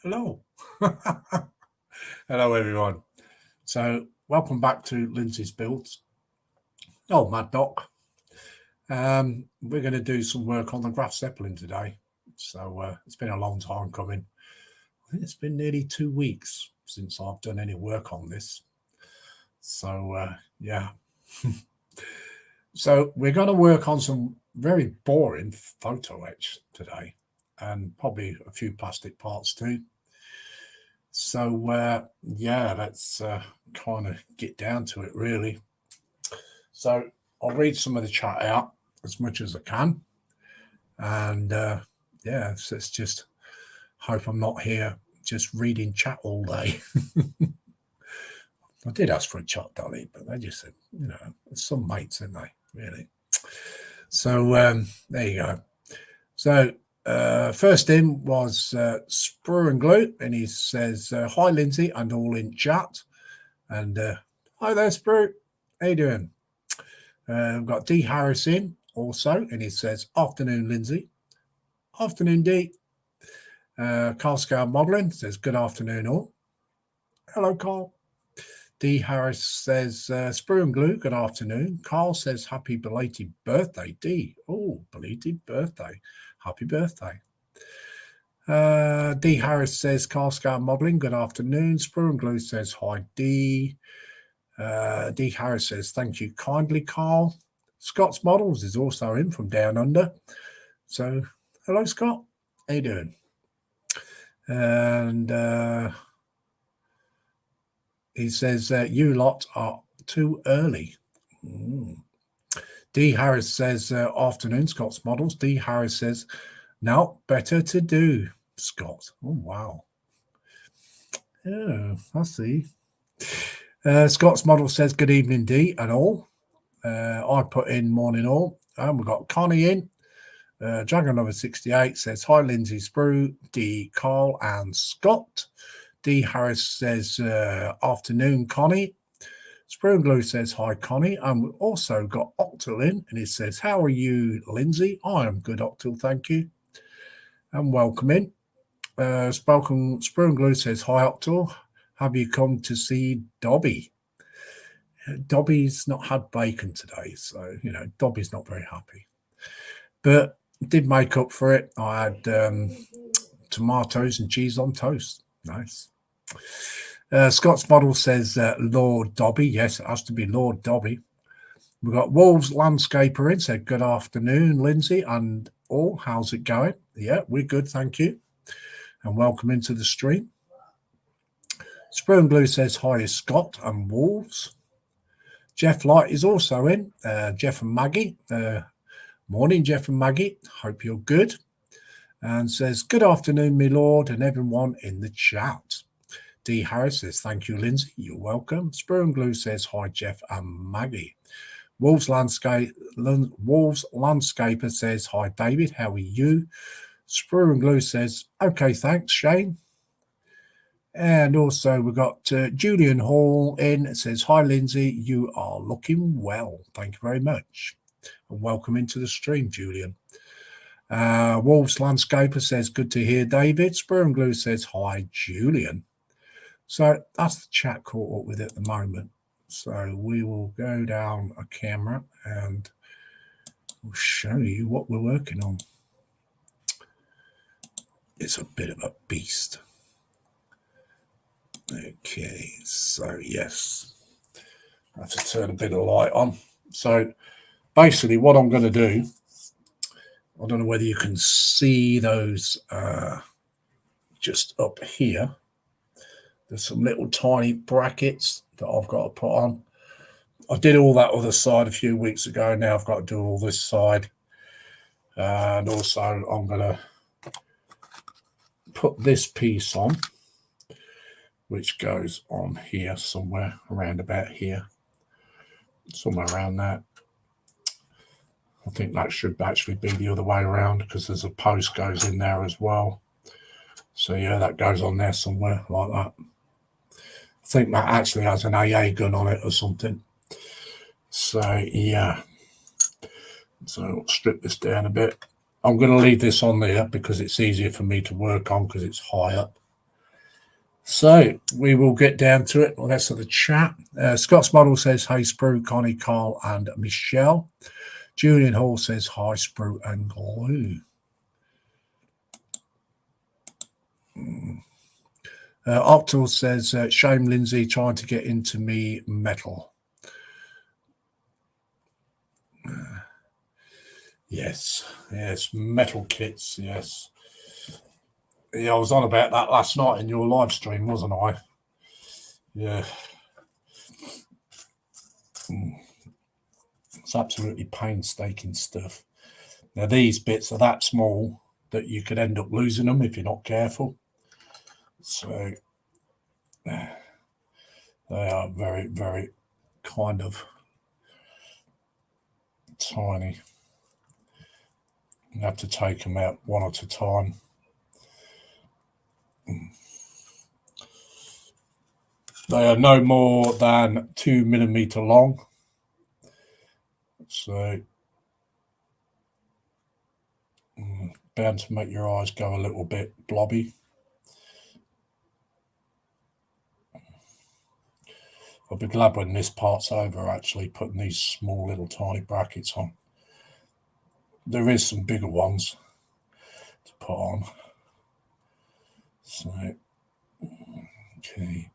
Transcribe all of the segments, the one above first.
Hello. Hello, everyone. So, welcome back to Lindsay's Builds. Oh, Mad Doc. We're going to do some work on the Graf Zepplin today. So, it's been a long time coming. I think it's been nearly 2 weeks since I've done any work on this. So, yeah. So, we're going to work on some very boring photo etch today and probably a few plastic parts too. So, yeah, let's kind of get down to it, really. So, I'll read some of the chat out as much as I can. And yeah, so let's just hope I'm not here just reading chat all day. I did ask for a chat, Dolly, but they just said, it's some mates, aren't they, really? So, there you go. So, first in was Sprue and Glue, and he says, hi, Lindsay, and all in chat. And hi there, Sprue. How you doing? We've got D. Harris in also, and he says, afternoon, Lindsay. Afternoon, D. Carl Scout Modelling says, good afternoon, all. Hello, Carl. D. Harris says, Sprue and Glue, good afternoon. Carl says, happy belated birthday, D. Oh, belated birthday. Happy birthday. D. Harris says, Carl Scout Modelling, good afternoon. Sprue and Glue says, hi, D. D. Harris says, thank you kindly, Carl. Scott's Models is also in from down under. So, hello, Scott. How you doing? And he says, you lot are too early. D. Harris says, afternoon, Scott's Models. D. Harris says, now better to do, Scott. Oh, wow. Yeah, I see. Scott's Model says, good evening, D, and all. I put in morning all. And we've got Connie in. Dragon Lover 68 says, hi, Lindsay, Sprue, D, Carl, and Scott. D. Harris says, afternoon, Connie. Sprue and Glue says, hi, Connie. And we've also got Octal in, and he says, how are you, Lindsay? I am good, Octal, thank you. And welcome in. Sprue and Glue says, hi, Octal. Have you come to see Dobby? Dobby's not had bacon today, so, Dobby's not very happy. But did make up for it. I had tomatoes and cheese on toast. Nice. Scott's Model says Lord Dobby. Yes, it has to be Lord Dobby. We've got Wolves Landscaper in. Said good afternoon, Lindsay and all. How's it going? Yeah, we're good, thank you. And welcome into the stream. Sprue and Glue says hi, Scott and Wolves. Jeff Light is also in. Jeff and Maggie. Morning, Jeff and Maggie. Hope you're good. And says, good afternoon, my lord, and everyone in the chat. D. Harris says, thank you, Lindsay. You're welcome. Sprue and Glue says, hi, Jeff and Maggie. Wolves Landscaper says, hi, David. How are you? Sprue and Glue says, okay, thanks, Shane. And also we've got Julian Hall in. It says, hi, Lindsay. You are looking well. Thank you very much. And welcome into the stream, Julian. Wolves Landscaper says, good to hear, David. Sprue and Glue says, hi, Julian. So that's the chat caught up with at the moment. So we will go down a camera and we'll show you what we're working on. It's a bit of a beast. Okay, so yes, I have to turn a bit of light on. So basically what I'm going to do, I don't know whether you can see those just up here. There's some little tiny brackets that I've got to put on. I did all that other side a few weeks ago. Now I've got to do all this side. And also I'm going to put this piece on, which goes on here somewhere around about here. Somewhere around that. I think that should actually be the other way around because there's a post goes in there as well. So yeah, that goes on there somewhere like that. I think that actually has an AA gun on it or something. So yeah. So I'll strip this down a bit. I'm going to leave this on there because it's easier for me to work on because it's high up. So we will get down to it. Well, that's at the chat. Scott's model says, hey, Sprue, Connie, Carl, and Michelle. Julian Hall says, hi, Sprue and Glue. Optal says, shame Lindsay trying to get into me metal. Yes, metal kits, yes. Yeah, I was on about that last night in your live stream, wasn't I? Yeah. It's absolutely painstaking stuff. Now, these bits are that small that you could end up losing them if you're not careful. So they are very, very kind of tiny. You have to take them out one at a time. They are no more than 2 millimeter long. So bound to make your eyes go a little bit blobby. I'll be glad when this part's over, actually, putting these small little tiny brackets on. There is some bigger ones to put on. So, okay.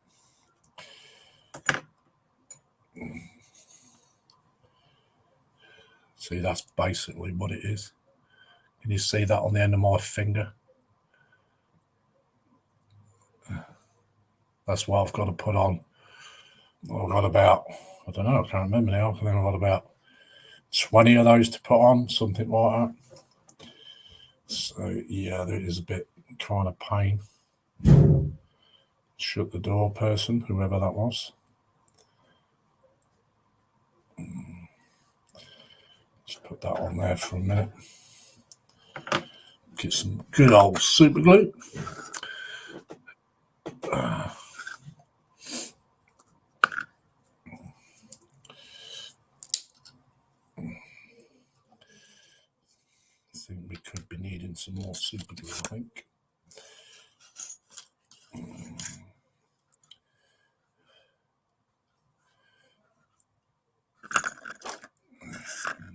See, that's basically what it is. Can you see that on the end of my finger? That's what I've got to put on. I've got about, I don't know, I can't remember now. I think I've got about 20 of those to put on, something like that. So, yeah, there is a bit kind of pain. Shut the door, person, whoever that was. Just put that on there for a minute. Get some good old super glue. I think we could be needing some more super glue, I think. I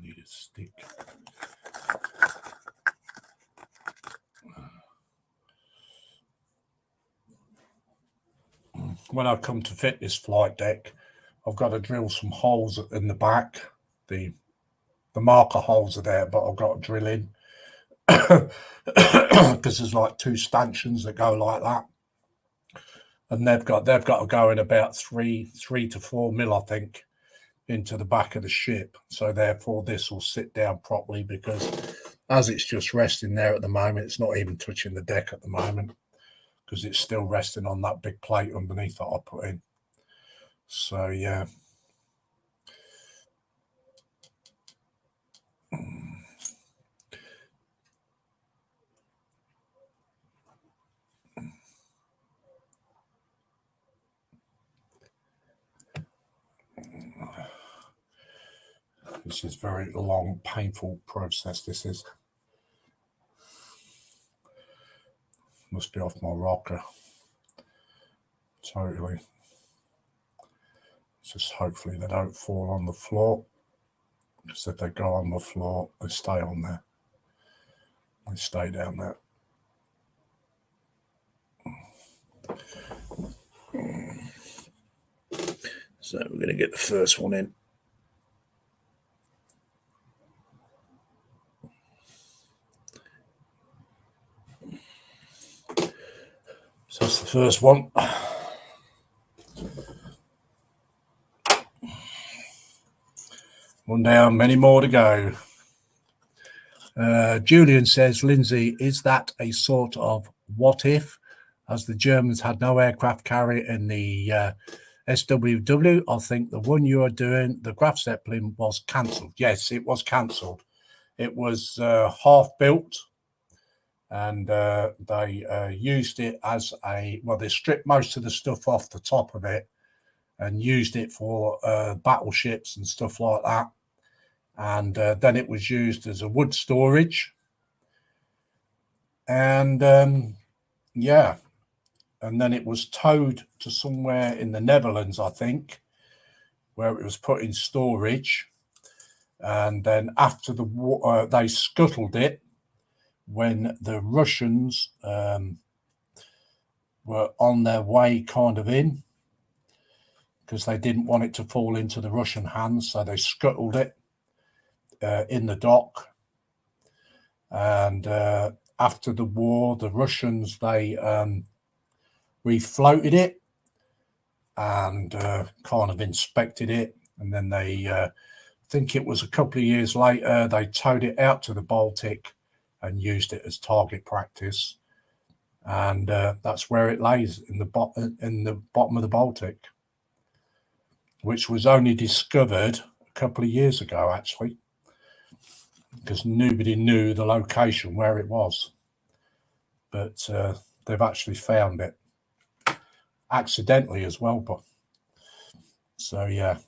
need a stick. When I come to fit this flight deck, I've got to drill some holes in the back. The marker holes are there, but I've got to drill in because there's like two stanchions that go like that, and they've got to go in about 3 to 4 mil, I think, into the back of the ship. So therefore, this will sit down properly, because as it's just resting there at the moment, it's not even touching the deck at the moment, because it's still resting on that big plate underneath that I put in. So yeah. This is a very long, painful process. This is. Must be off my rocker. Totally. Just hopefully they don't fall on the floor, because if they go on the floor, they stay on there. They stay down there. So we're going to get the first one in. So that's the first one. One down, many more to go. Julian says, Lindsay, is that a sort of what if, as the Germans had no aircraft carrier in the SWW? I think the one you are doing, the Graf Zepplin, was cancelled. Yes, it was cancelled. It was half built, and they used it as they stripped most of the stuff off the top of it and used it for battleships and stuff like that. And then it was used as a wood storage. And yeah, and then it was towed to somewhere in the Netherlands, I think, where it was put in storage. And then after the war, they scuttled it when the Russians were on their way kind of in, because they didn't want it to fall into the Russian hands, so they scuttled it in the dock. And after the war, the Russians, they refloated it and kind of inspected it, and then they think it was a couple of years later they towed it out to the Baltic and used it as target practice, and that's where it lays, in the bottom of the Baltic, which was only discovered a couple of years ago, actually, because nobody knew the location where it was. But they've actually found it accidentally as well. But so yeah,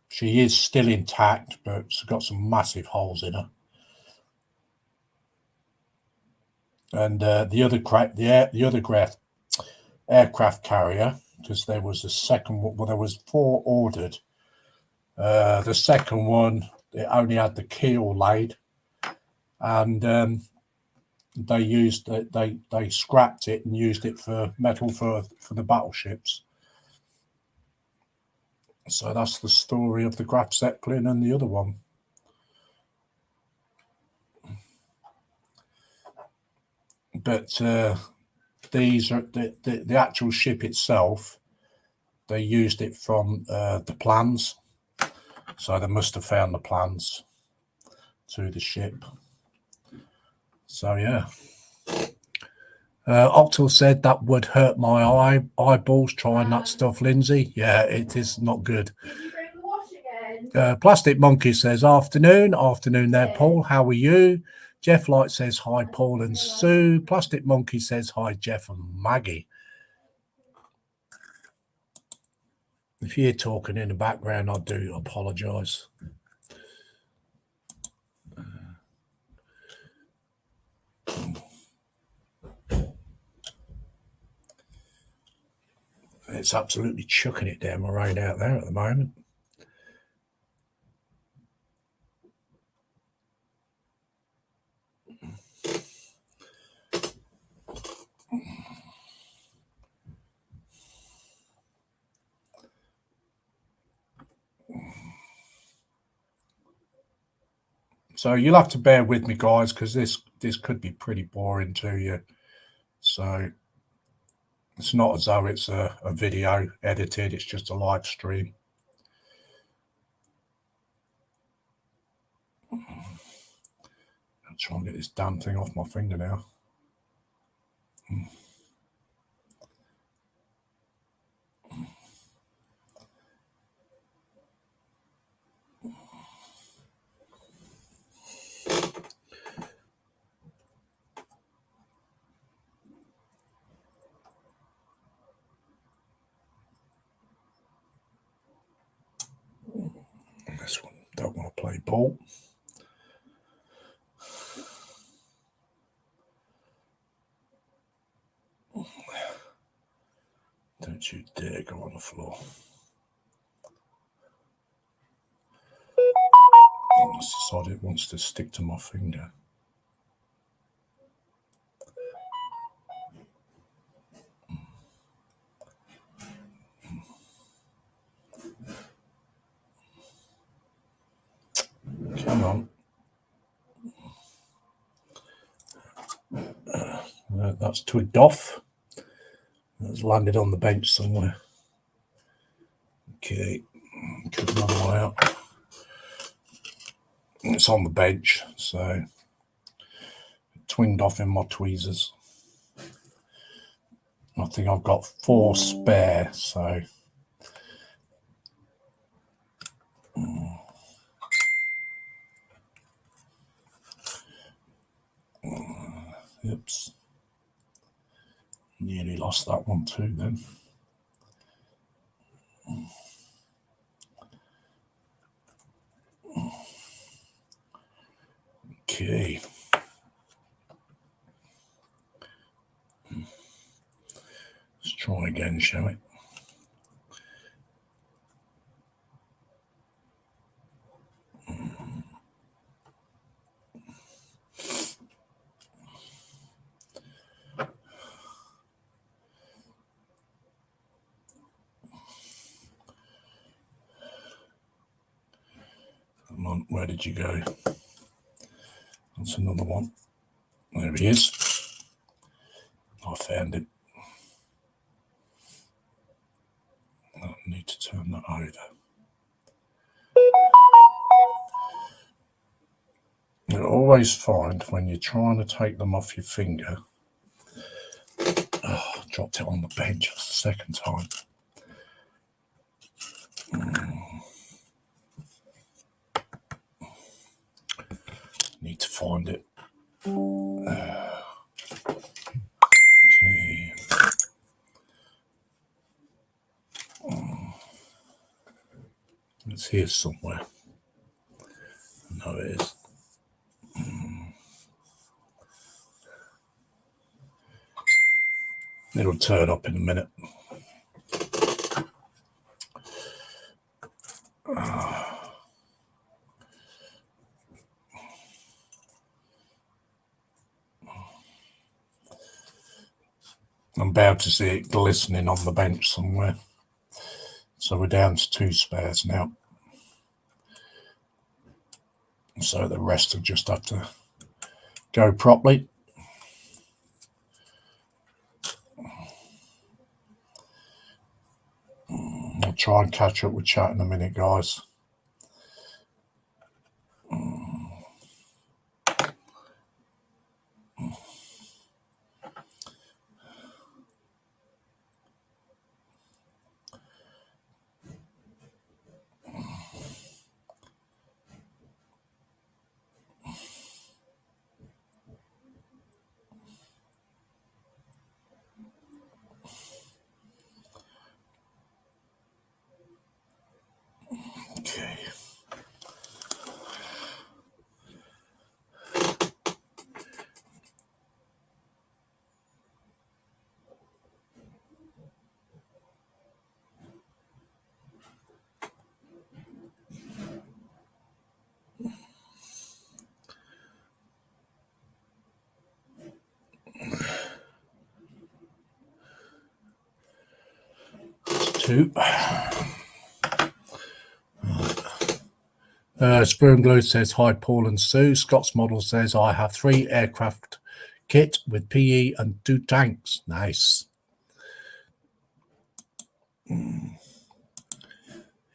she is still intact, but she's got some massive holes in her. And the other Graf aircraft carrier, because there was a second one. Well, there was 4 ordered. The second one, it only had the keel laid, and they used it. They scrapped it and used it for metal for the battleships. So that's the story of the Graf Zepplin and the other one. But these are the actual ship itself. They used it from the plans, so they must have found the plans to the ship. So yeah. Octal said that would hurt my eyeballs trying that stuff, Lindsay. Yeah, it is not good. Plastic Monkey says, afternoon there, Paul. How are you? Jeff Light says, hi, Paul and Sue. Plastic Monkey says, hi, Jeff and Maggie. If you're talking in the background, I do apologise. It's absolutely chucking it down my road out there at the moment. So you'll have to bear with me, guys, because this could be pretty boring to you. So it's not as though it's a video edited, it's just a live stream. I'll try and get this damn thing off my finger now. This one, don't want to play ball. Don't you dare go on the floor. It's decided it wants to stick to my finger. Come on. That's twigged off. That's landed on the bench somewhere. Okay, cut another one out. It's on the bench, so twinged off in my tweezers. I think I've got 4 spare, so oops. Nearly lost that one too then. Okay. again, shall we? Come on, where did you go? That's another one. There he is. I found him. I need to turn that over. You always find when you're trying to take them off your finger. Oh, I dropped it on the bench. That's the second time. Need to find it. Okay. It's here somewhere. No, it is. It'll turn up in a minute. I'm about to see it glistening on the bench somewhere. So we're down to 2 spares now. So the rest will just have to go properly. I'll try and catch up with chat in a minute, guys. Okay. Two. Spoon Glue says, hi, Paul and Sue. Scott's Model says, I have 3 aircraft kit with PE and 2 tanks. Nice.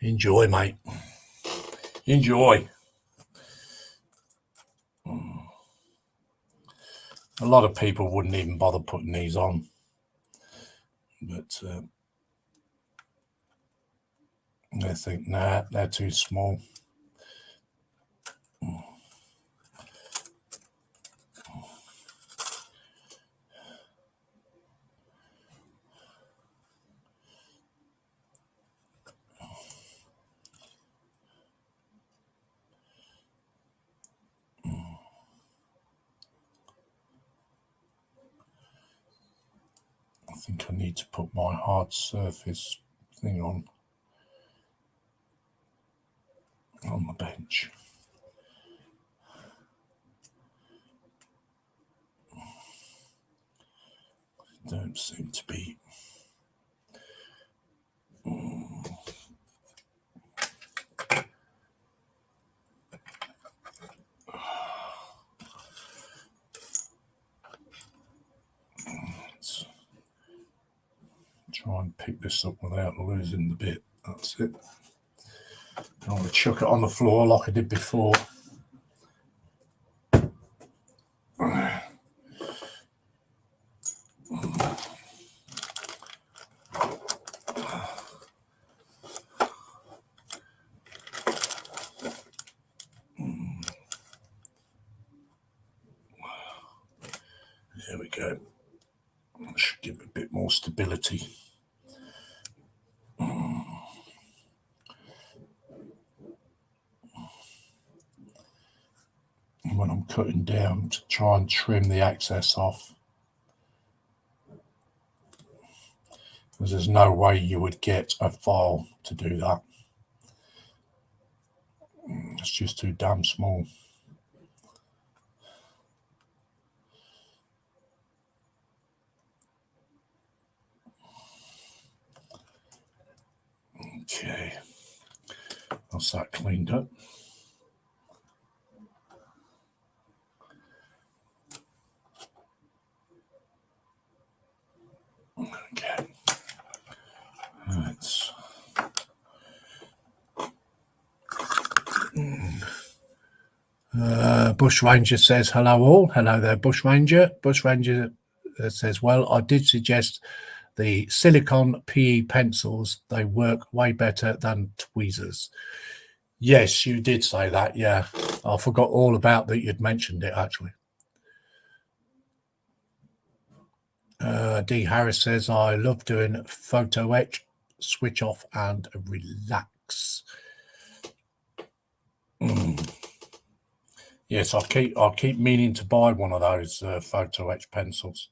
Enjoy, mate. Enjoy. A lot of people wouldn't even bother putting these on. But they think, nah, they're too small. I think I need to put my hard surface thing on the bench. Don't seem to be. Let's try and pick this up without losing the bit. That's it. I'm going to chuck it on the floor like I did before. There we go. That should give it a bit more stability. When I'm cutting down to try and trim the excess off. There's no way you would get a file to do that. It's just too damn small. Okay, that's that cleaned up. Okay, let's. Bush Ranger says hello all. Hello there, Bush Ranger. Bush Ranger says, well, I did suggest the silicone PE pencils. They work way better than tweezers. Yes, you did say that. Yeah, I forgot all about that. You'd mentioned it actually. D. Harris says, I love doing photo etch, switch off and relax. Yes, I'll keep meaning to buy one of those photo etch pencils.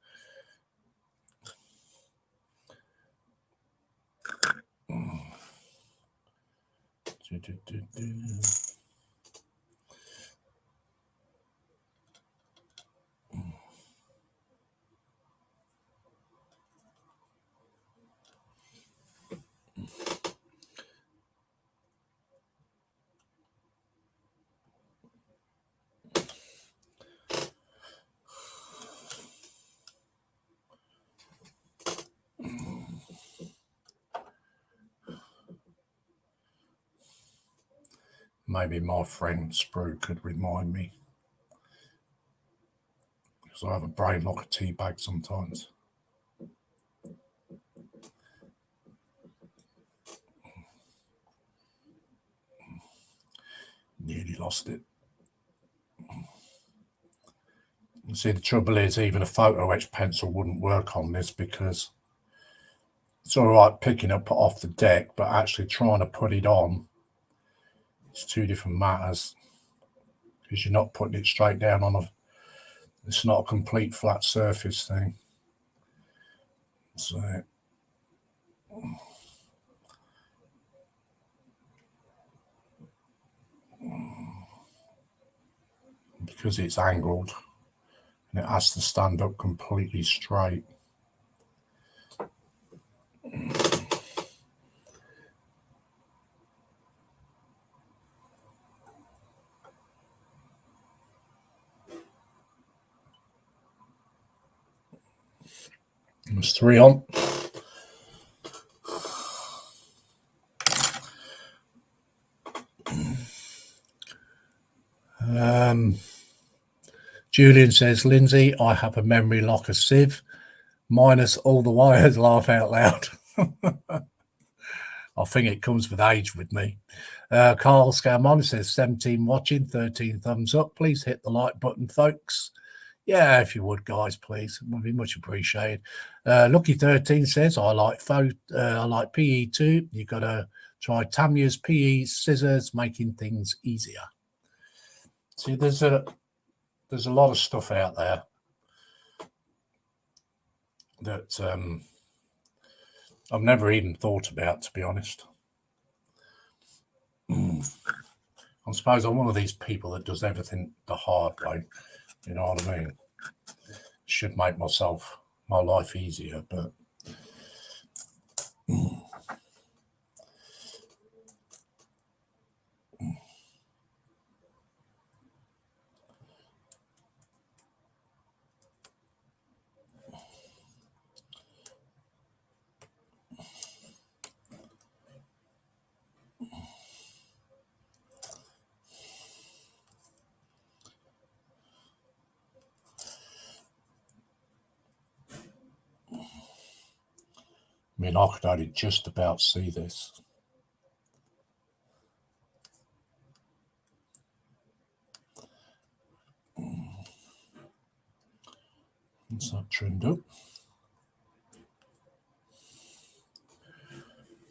Maybe my friend Sprue could remind me, because I have a brain like a tea bag sometimes. Nearly lost it. You see, the trouble is, even a photo etch pencil wouldn't work on this, because it's all right picking up off the deck, but actually trying to put it on, it's two different matters, because you're not putting it straight down on it's not a complete flat surface thing. So because it's angled and it has to stand up completely straight. There's 3 on. Julian says, Lindsay, I have a memory like a sieve, minus all the wires. Laugh out loud. I think it comes with age with me. Carl Scamon says, 17 watching, 13 thumbs up. Please hit the like button, folks. Yeah, if you would, guys, please. It would be much appreciated. Lucky 13 says, I like PE too. You got to try Tamiya's PE scissors, making things easier. See, there's a lot of stuff out there that I've never even thought about, to be honest. I suppose I'm one of these people that does everything the hard way. You know what I mean? Should make my life easier, but I mean, I could only just about see this. It's not trimmed up.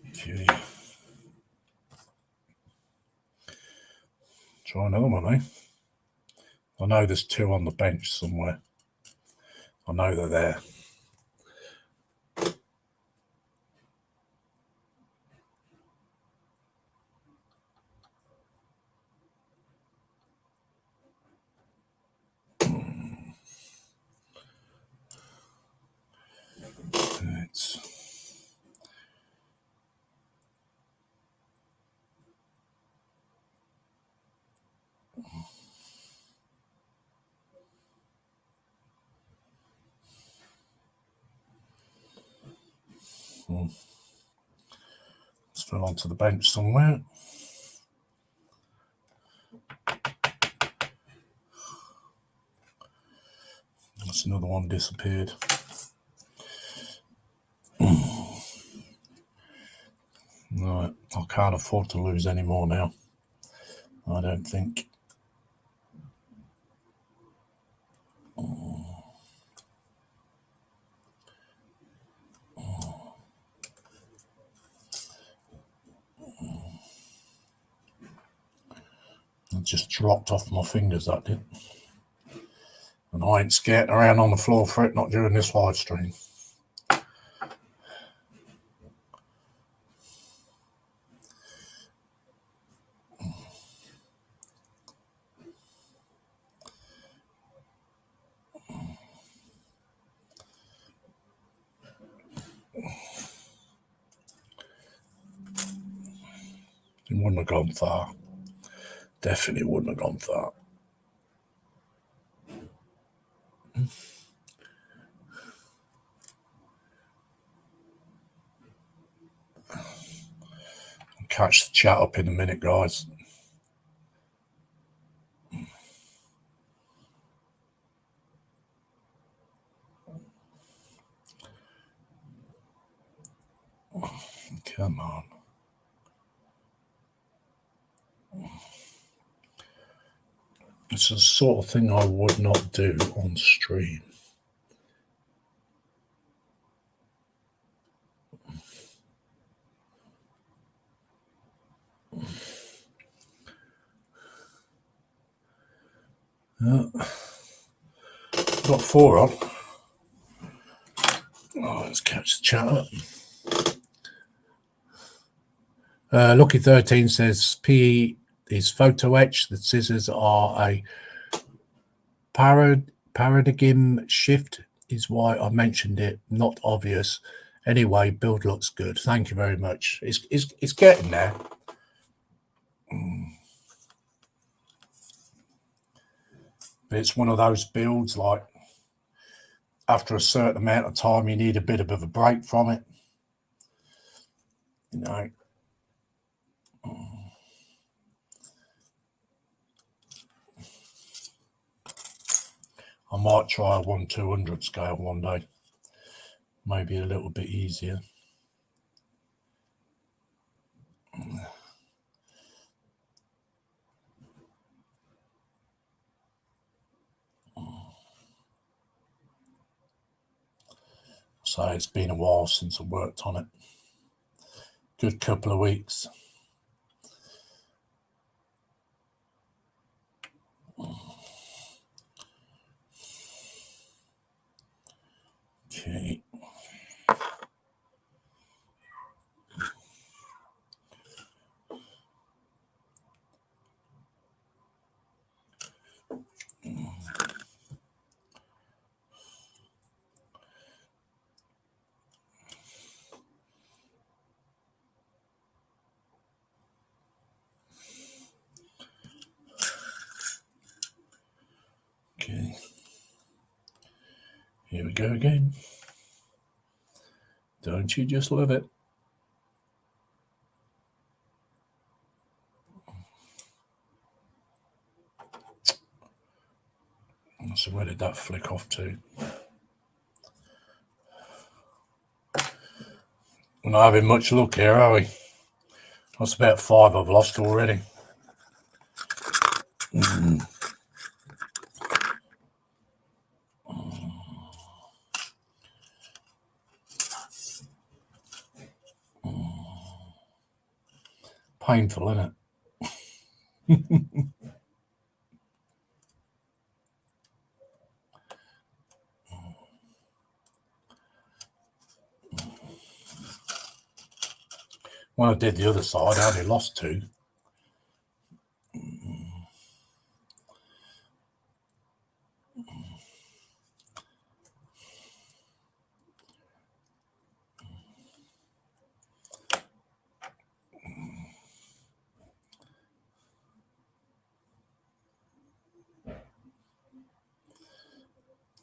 Okay. Try another one, eh? I know there's 2 on the bench somewhere. I know they're there. It's fell onto the bench somewhere. That's another one disappeared. Right, I can't afford to lose any more now. I don't think. It just dropped off my fingers, that did. And I ain't skating around on the floor for it, not during this live stream. It wouldn't have gone far. Definitely wouldn't have gone far. I'll catch the chat up in a minute, guys. Come on. It's the sort of thing I would not do on stream. Got 4 on. Oh, let's catch the chat up. Lucky13 says PE is photo etch. The scissors are a paradigm shift, is why I mentioned it. Not obvious. Anyway, build looks good. Thank you very much. It's getting there. It's one of those builds, like after a certain amount of time, you need a bit of a break from it. You know. I might try a 1/200 scale one day. Maybe a little bit easier. So it's been a while since I worked on it. Good couple of weeks. Okay. Okay. Here we go again. Don't you just love it? So where did that flick off to? We're not having much luck here, are we? That's about 5 I've lost already. Painful, isn't it? When I did the other side, I only lost 2.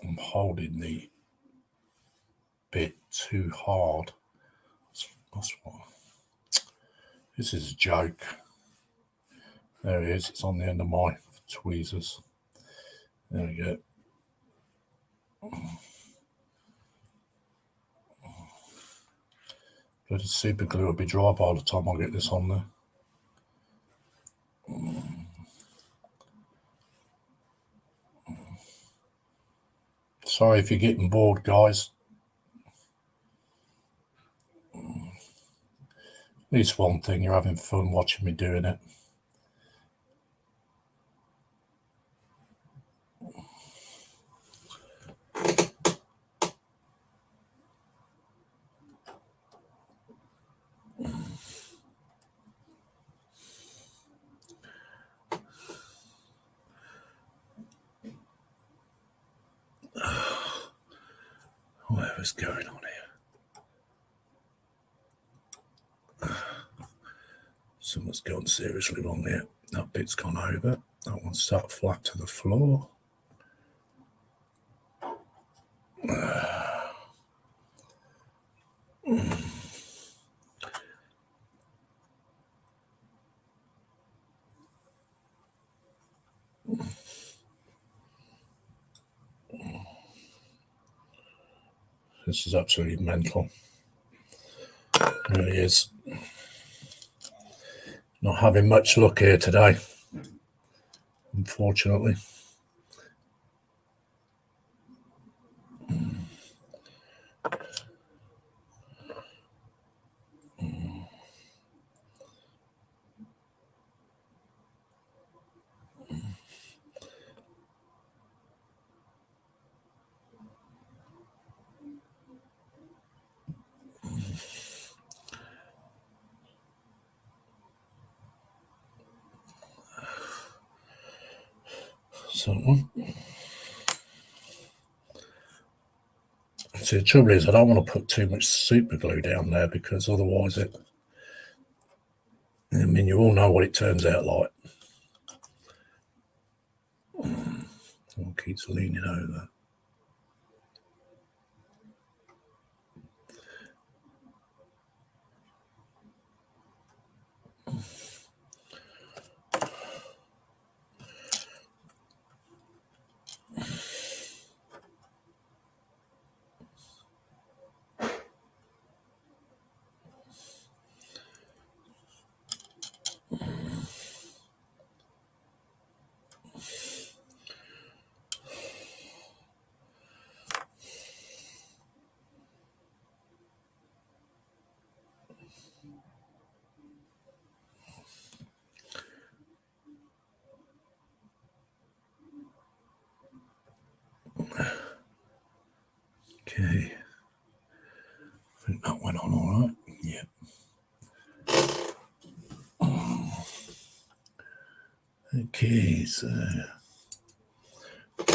I'm holding the bit too hard This is a joke. There it is. It's on the end of my tweezers. There we go. Bloody super glue will be dry by the time I get this on there. Sorry if you're getting bored, guys. At least one thing, you're having fun watching me doing it. Whatever's going on here. Something's gone seriously wrong here. That bit's gone over. That one's stuck flat to the floor. This is absolutely mental. It really is. Not having much luck here today, unfortunately. So, see, the trouble is I don't want to put too much super glue down there because otherwise it, I mean, you all know what it turns out like. One keeps leaning over. Okay. I think that went on all right. Yeah. Okay, so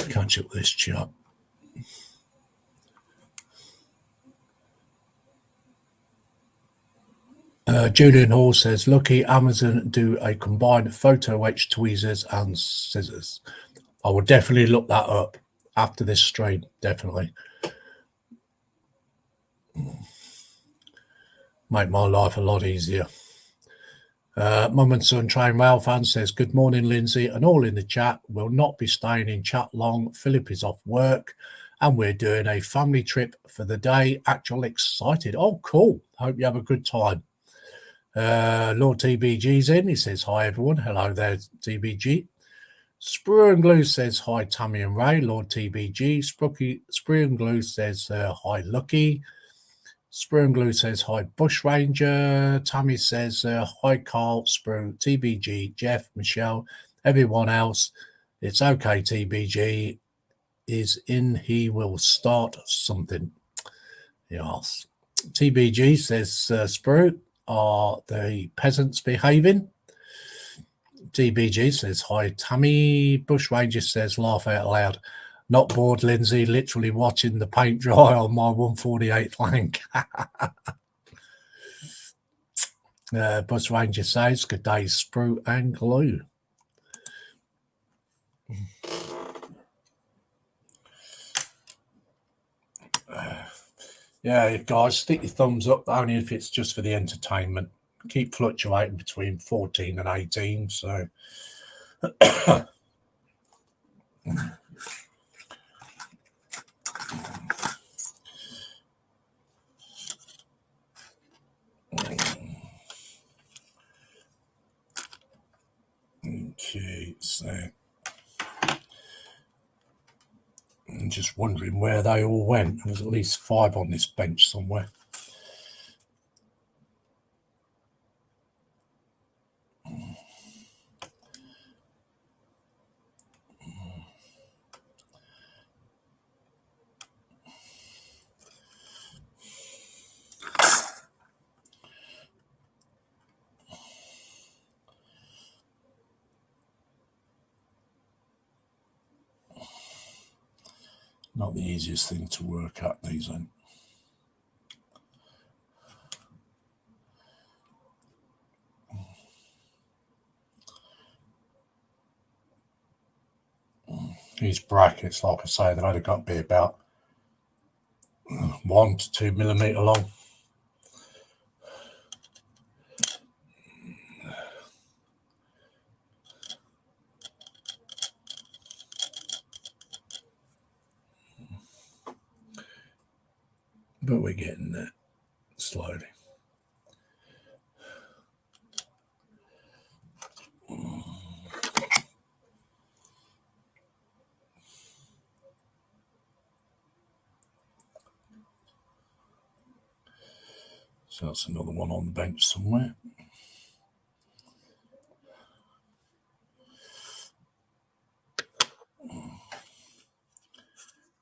catch up with this chat. Julian Hall says, lucky Amazon do a combined photo etch tweezers and scissors. I will definitely look that up after this stream, definitely. Make my life a lot easier. Mum and Son Train Rail fan says, good morning, Lindsay, and all in the chat. Will not be staying in chat long. Philip is off work, and we're doing a family trip for the day. Actually excited. Oh, cool. Hope you have a good time. Lord TBG's in. He says, hi, everyone. Hello there, TBG. Sprue and Glue says, hi, Tammy and Ray. Lord TBG. Sprue and Glue says, hi, Lucky. Sprue and Glue says, hi, Bushranger. Tammy says, hi, Carl, Sprue, TBG, Jeff, Michelle, everyone else. It's okay, TBG is in. He will start something. Yes. TBG says, Sprue, are the peasants behaving? TBG says, hi, Tammy. Bushranger says, laugh out loud. Not bored, Lindsay. Literally watching the paint dry on my 148th Lank. Bushranger says, good day, Sprue and Glue. Yeah, guys, stick your thumbs up, only if it's just for the entertainment. Keep fluctuating between 14 and 18, so okay, so I'm just wondering where they all went. There's at least 5 on this bench somewhere. Not the easiest thing to work out, these ain't. These brackets, like I say, they've only got to be about 1 to 2 millimetre long. But we're getting there slowly. So that's another one on the bench somewhere.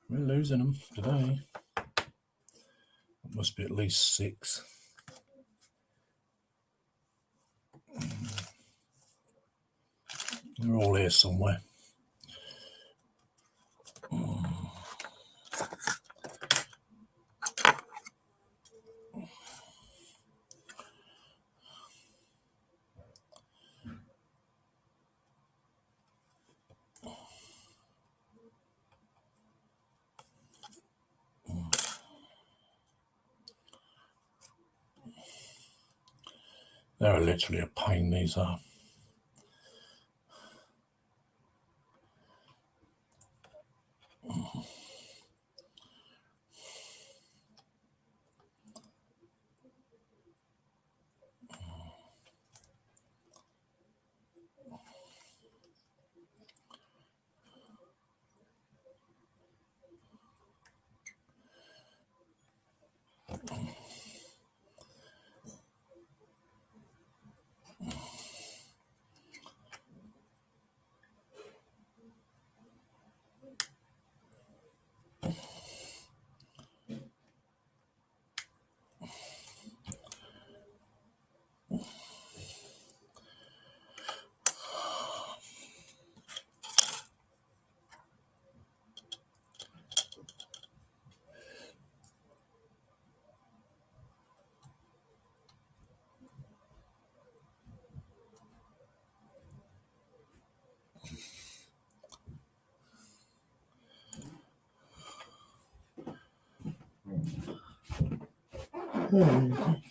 We're losing them today. It must be at least 6. They're all here somewhere. They're literally a pain, these are.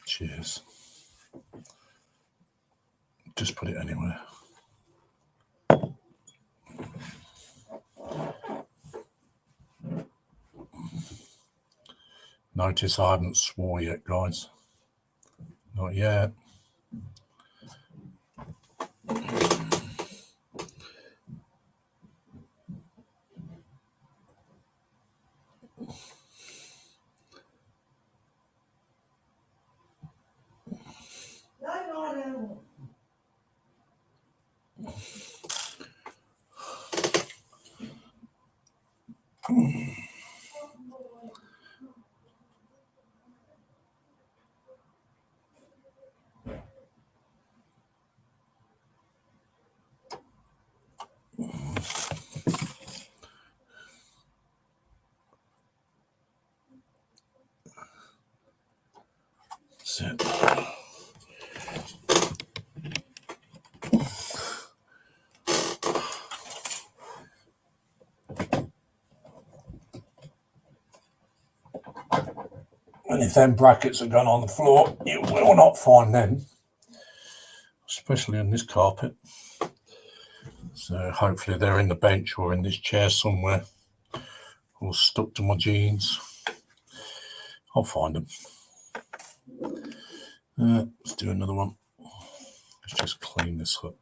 Cheers. Just put it anywhere. Notice I haven't swore yet, guys. Not yet. That's it. And if them brackets are gone on the floor, you will not find them, especially on this carpet. So hopefully they're in the bench or in this chair somewhere, or stuck to my jeans. I'll find them. Let's do another one. Let's just clean this up.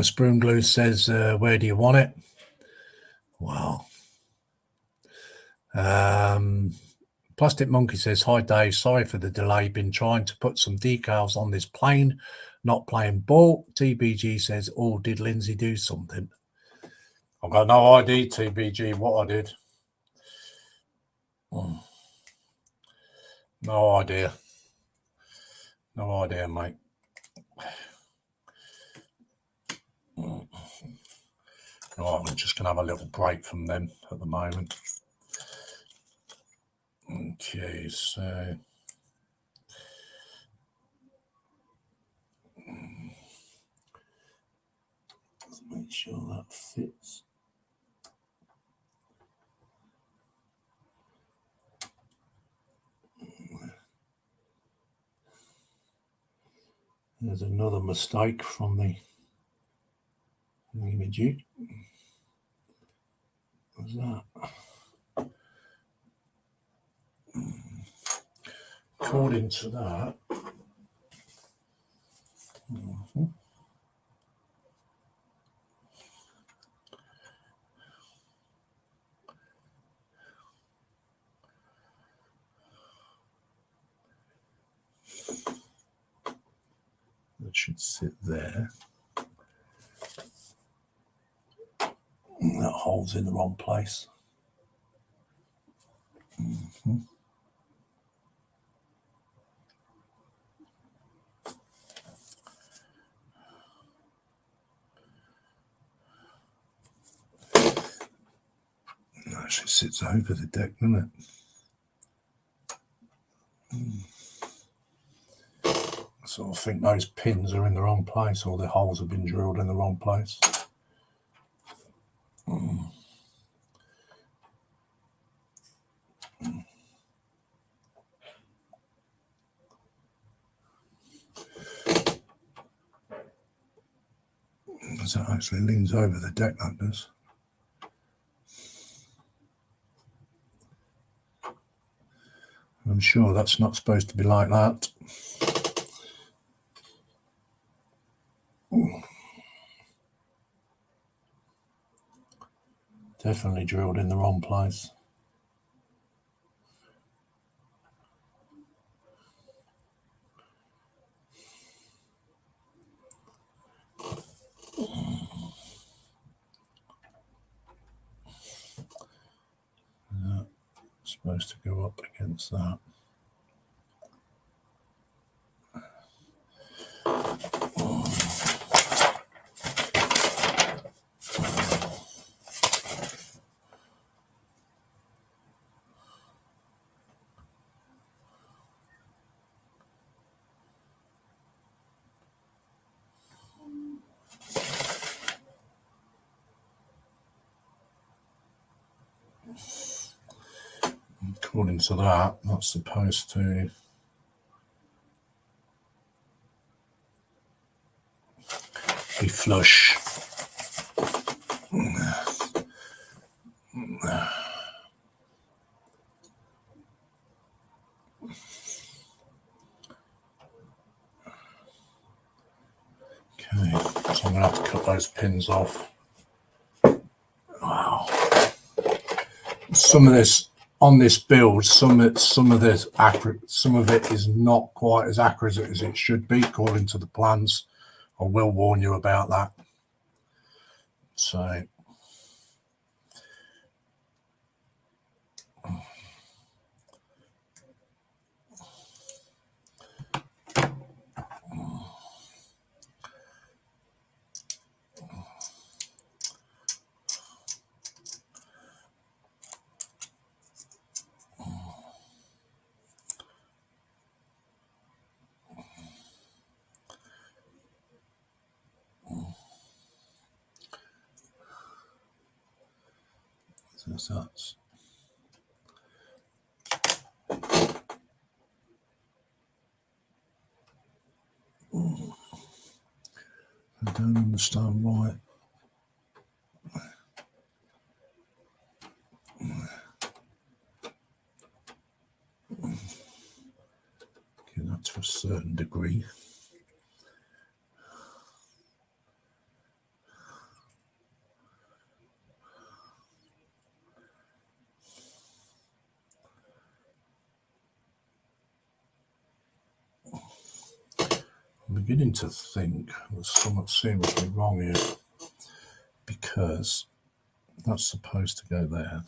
Spoon Glue says, where do you want it? Well, Plastic Monkey says, hi Dave, sorry for the delay. Been trying to put some decals on this plane, not playing ball. TBG says, oh, did Lindsay do something? I've got no idea, TBG, what I did. No idea. No idea, mate. Right, I'm just going to have a little break from them at the moment. Okay, so... let's make sure that fits. There's another mistake from the image. What's that? According to that, that should sit there. That hole's in the wrong place. That actually sits over the deck, doesn't it? So I think those pins are in the wrong place, or the holes have been drilled in the wrong place. So it actually leans over the deck, that does. I'm sure that's not supposed to be like that. Definitely drilled in the wrong place. That's supposed to go up against that. According to that, that's supposed to be flush. Okay, so I'm going to have to cut those pins off. Wow. Some of this on this build, some of it is not quite as accurate as it should be according to the plans. I will warn you about that. So That's I don't understand why. Okay, that to a certain degree. I'm beginning to think there's something seriously wrong here, because that's supposed to go there.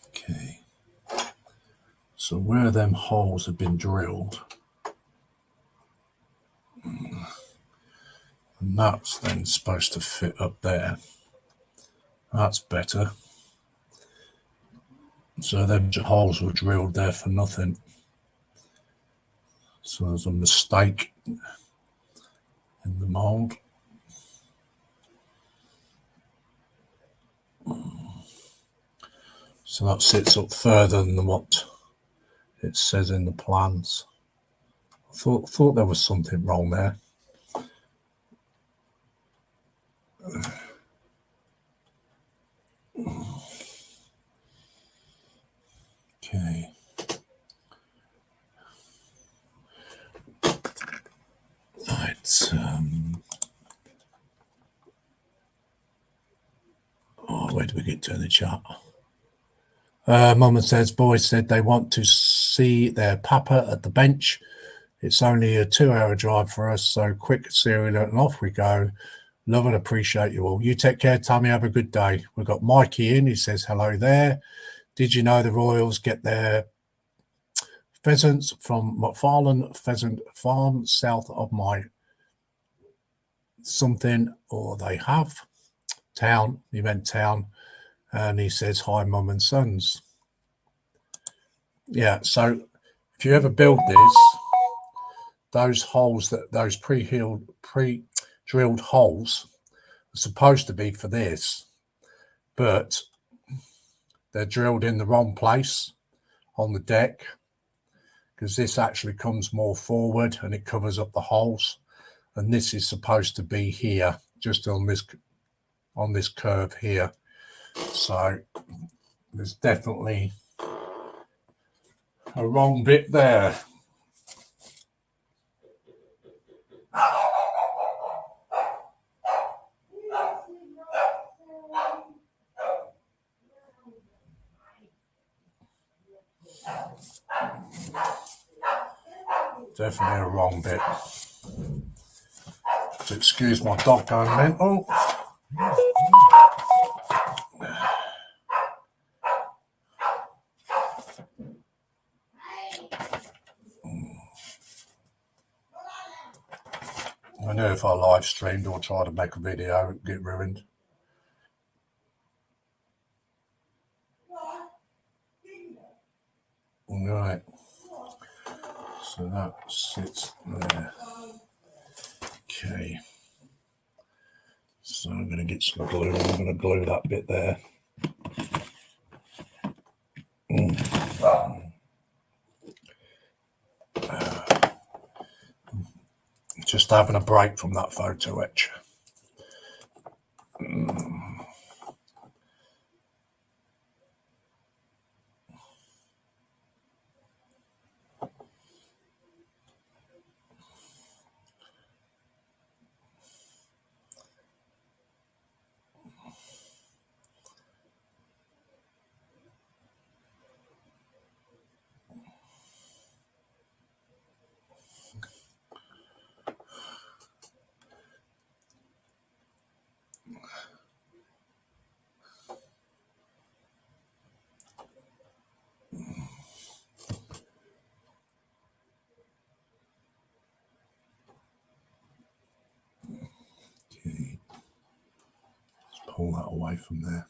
Okay. So where them holes have been drilled, and that's then supposed to fit up there. That's better. So them holes were drilled there for nothing. So there's a mistake in the mould. So that sits up further than what it says in the plans. I thought there was something wrong there. Okay. Right. Where do we get to in the chat? Mama says, boys said they want to see their papa at the bench. It's only a 2-hour drive for us, so quick cereal and off we go. Love and appreciate you all. You take care, Tammy. Have a good day. We've got Mikey in. He says hello there. Did you know the Royals get their pheasants from McFarlane Pheasant Farm south of my something, or they have? Town. He meant town. And he says, hi, Mum and Sons. Yeah, so if you ever build this, those holes, those pre-drilled holes are supposed to be for this, but they're drilled in the wrong place on the deck, because this actually comes more forward and it covers up the holes, and this is supposed to be here, just on this curve here. So there's definitely a wrong bit there. Definitely a wrong bit. So excuse my dog going mental. I know if I live streamed or try to make a video, it'd get ruined. Right. So that sits there. Okay. So I'm going to get some glue. I'm going to glue that bit there. Just having a break from that photo etch. Okay. Let's pull that away from there.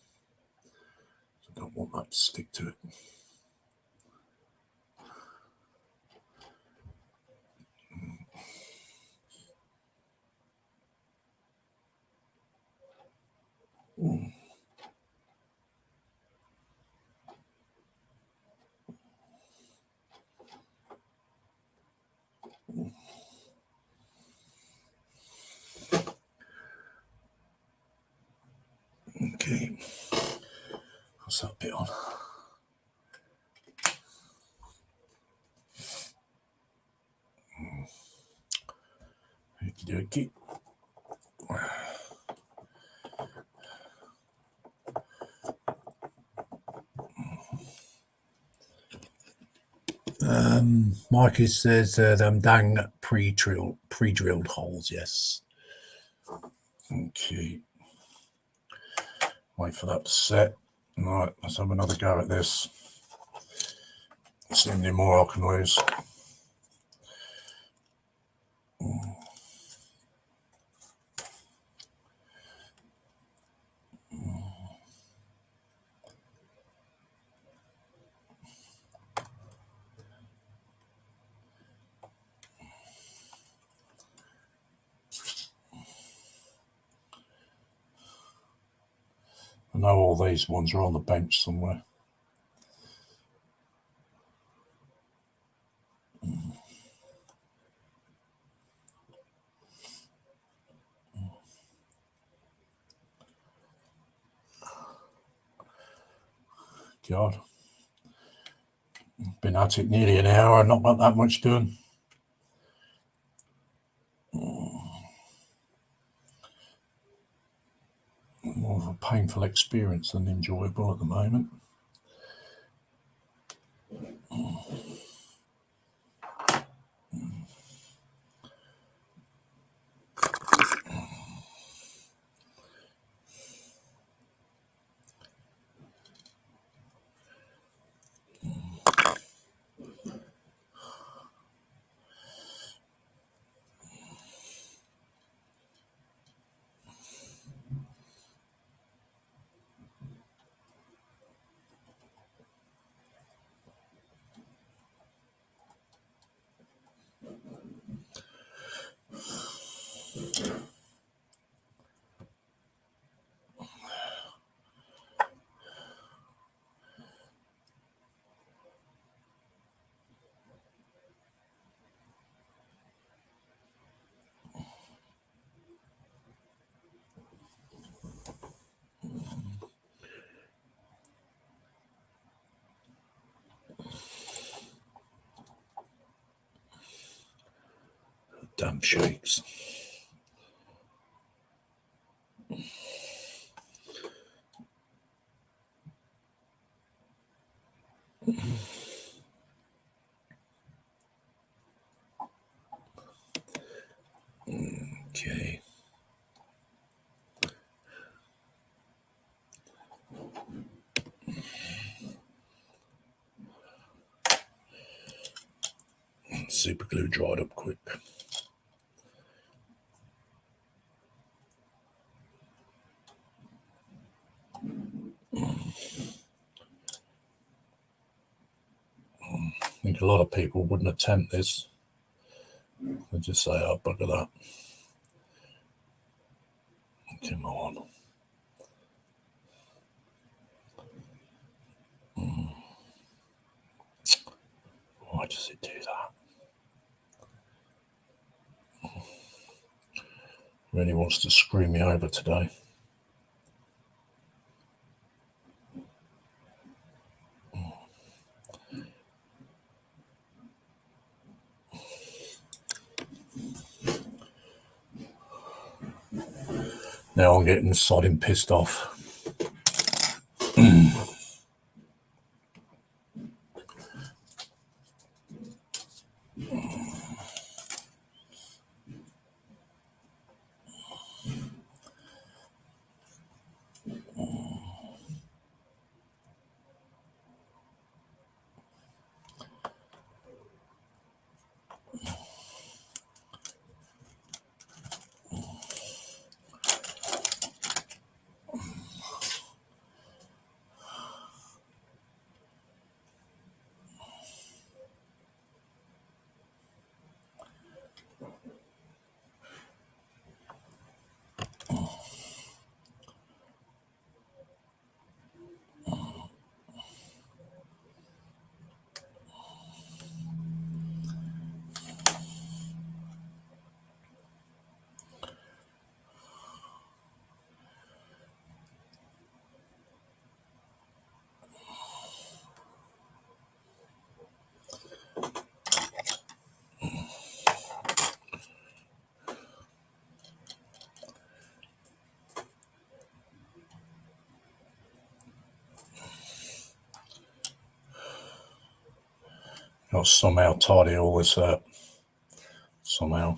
I don't want that to stick to it. Okay, what's that bit on? Okey-dokey. Mikey says them dang pre-drilled holes, yes. Okay. Wait for that to set. Right, let's have another go at this. See how many more I can lose. I know all these ones are on the bench somewhere. God. Been at it nearly an hour and not got that much done. More of a painful experience than enjoyable at the moment. Damn shakes. Okay. Super glue dried up quick. I think a lot of people wouldn't attempt this. They'd just say, oh, bugger that. Come on. Why does it do that? Really wants to screw me over today. Now I'm getting sodding pissed off. I'll somehow tidy all this up. Somehow.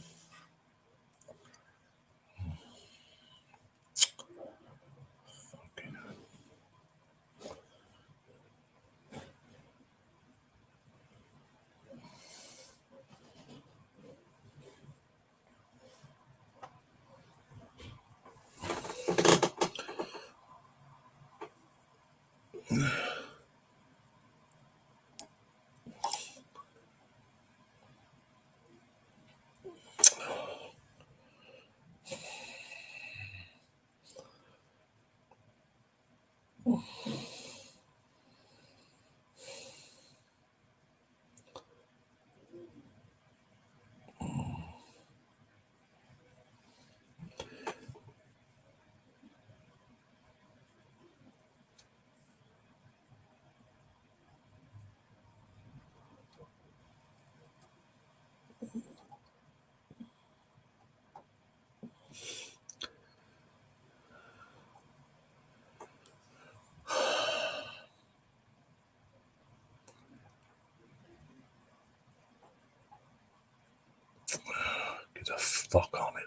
Get the fuck on it.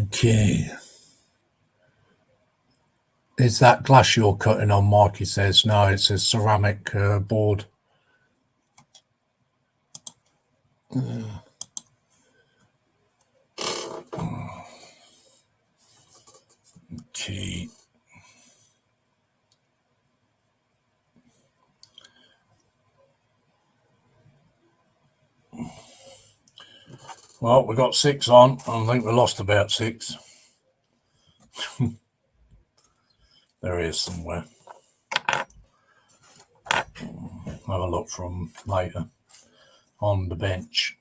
Okay. Is that glass you're cutting on, Mikey says? No, it's a ceramic board. Okay. Well, we got 6 on. I think we lost about 6. There he is somewhere. Have a look from later. On the bench.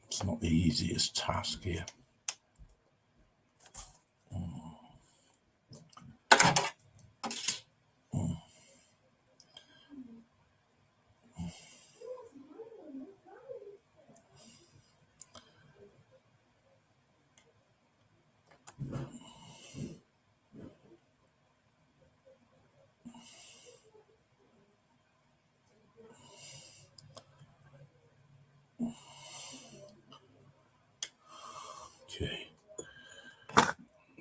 It's not the easiest task here. Okay.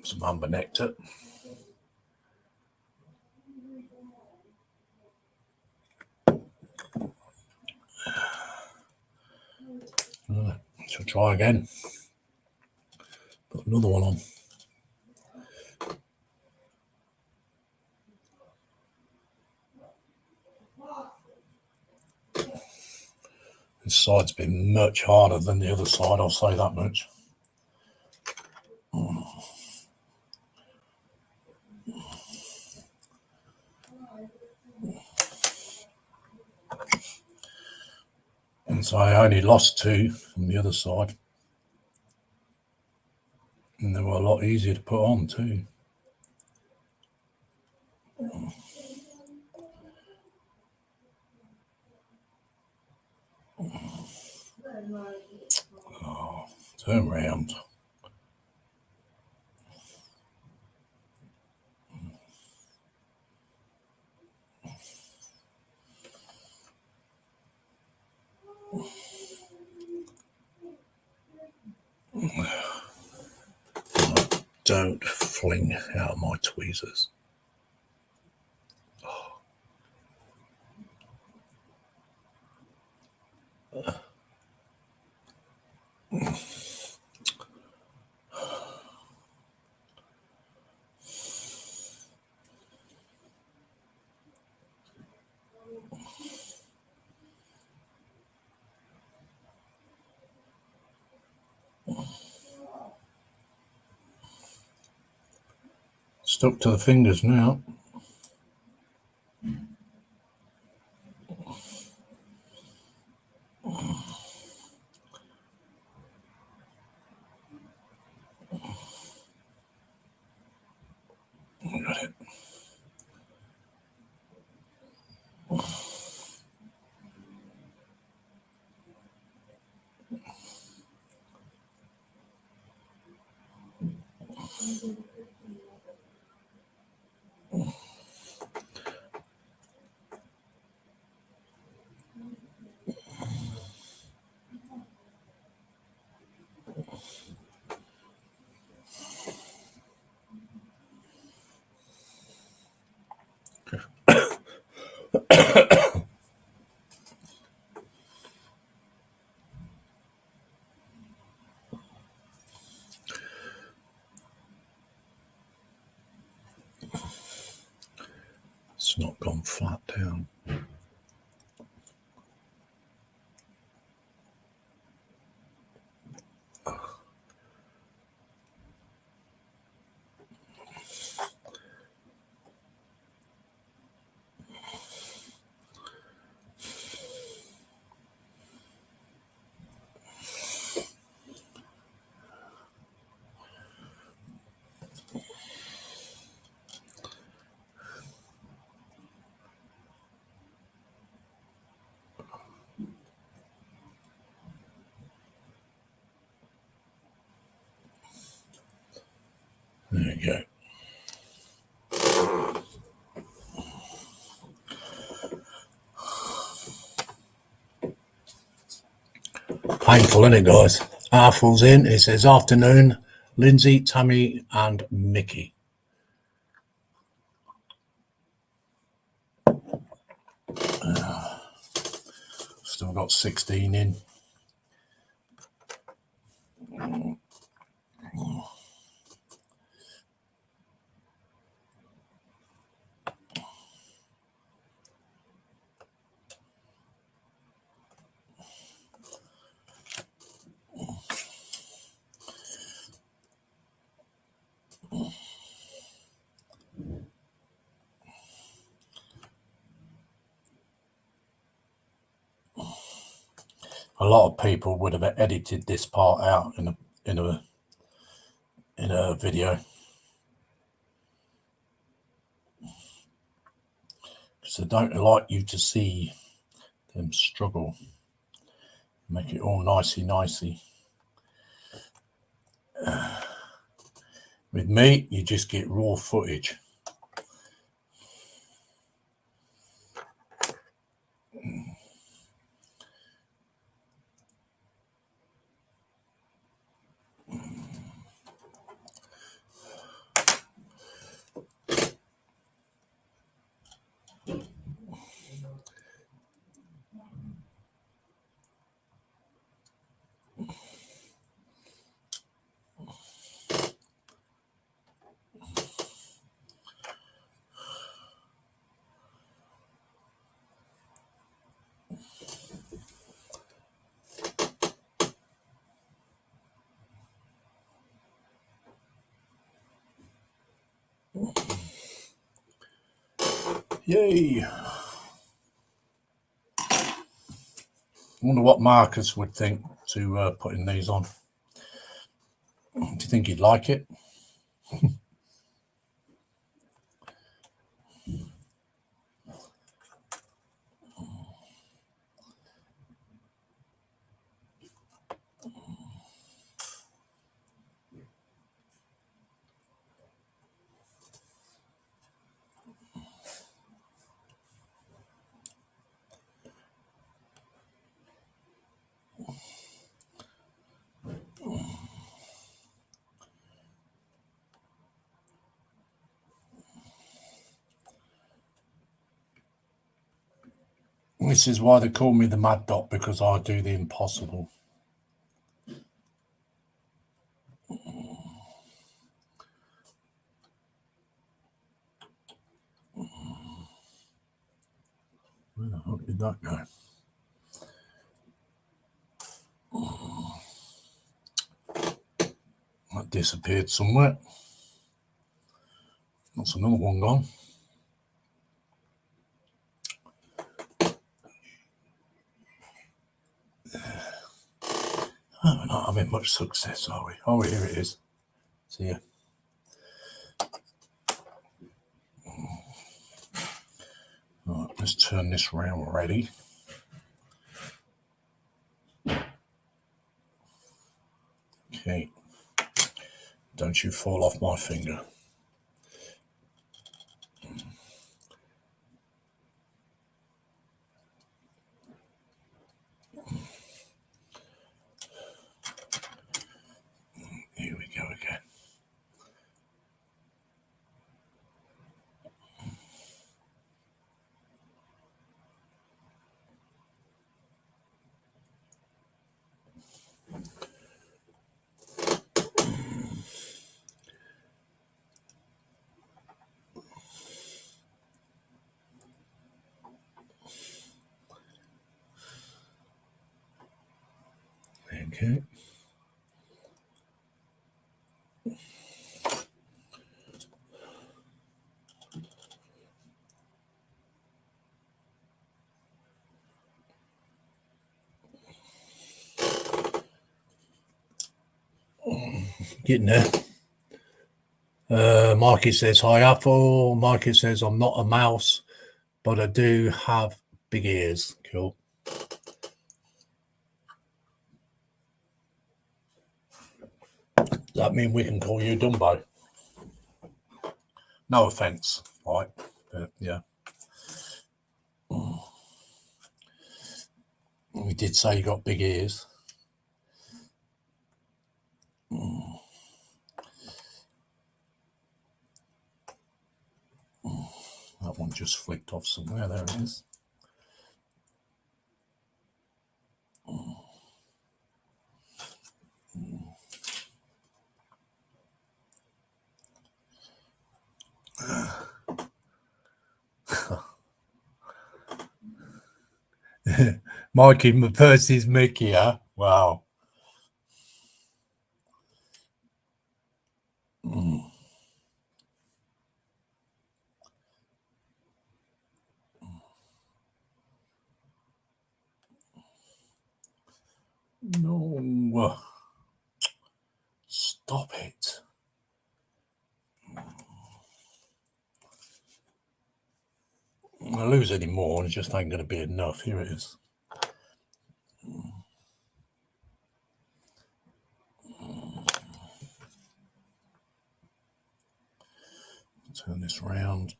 Some amber nectar. Shall try again. Put another one on. This side's been much harder than the other side, I'll say that much. And so I only lost 2 from the other side. And they were a lot easier to put on too. Oh, turn round. Don't fling out my tweezers. Stuck to the fingers now. Got it. It's not gone flat down. There you go. Painful, isn't it, guys? Arthur's in. It says afternoon. Lindsay, Tammy, and Mickey. Still got 16 in. A lot of people would have edited this part out in a video, because they don't like you to see them struggle. Make it all nicey. With me, you just get raw footage. Yay! I wonder what Marcus would think to putting these on. Do you think he'd like it? This is why they call me the Mad Dot, because I do the impossible. Where the hell did that go? That disappeared somewhere. That's another one gone. Oh, we're not having much success, are we? Oh, here it is. See ya. Right, let's turn this round ready. Okay. Don't Don't you fall off my finger. Here we go again. Okay. Getting there. Mikey says, hi, Apple. Mikey says, I'm not a mouse, but I do have big ears. Cool. Does that mean we can call you Dumbo? No offence, right? Yeah. We did say you got big ears. That one just flicked off somewhere. There it is. Mikey versus Mickey, huh? Wow. No. Stop it. I lose any more, and it just ain't going to be enough. Here it is. Turn this round.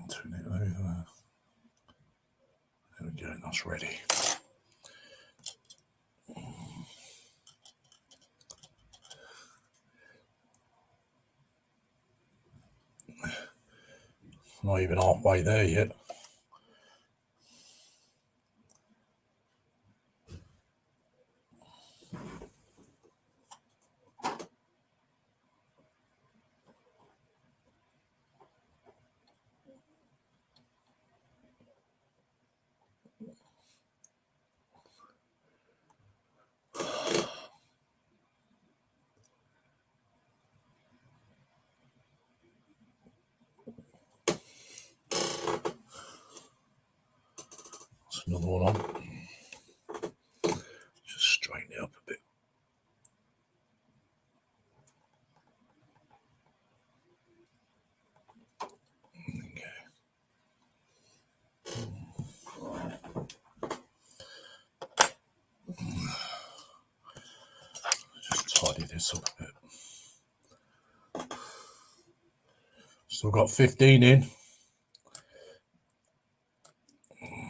Turn it over. There we go. That's ready. Not even halfway there yet. That's another one on. Just straighten it up a bit. Just tidy this up a bit. Still got 15 in.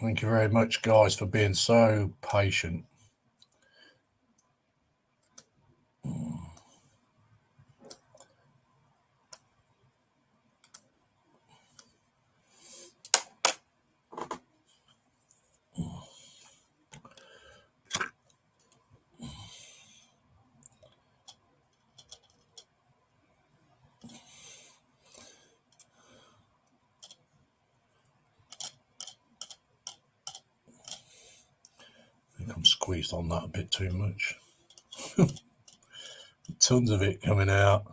Thank you very much, guys, for being so patient. I think I'm squeezed on that a bit too much. Tons of it coming out.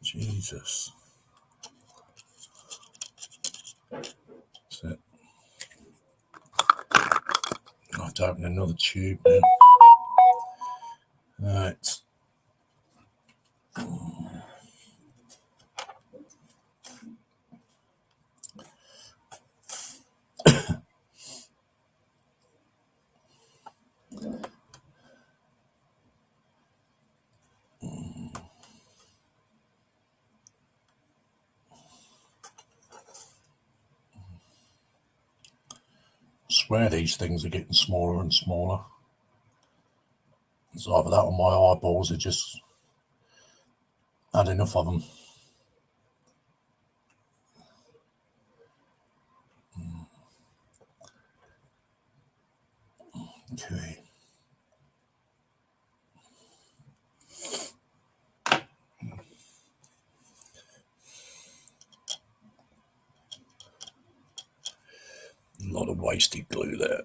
Jesus. That's it. I have to open another tube now. Right. swear these things are getting smaller and smaller. It's either that or my eyeballs are just had enough of them. Okay. A lot of wasted glue there.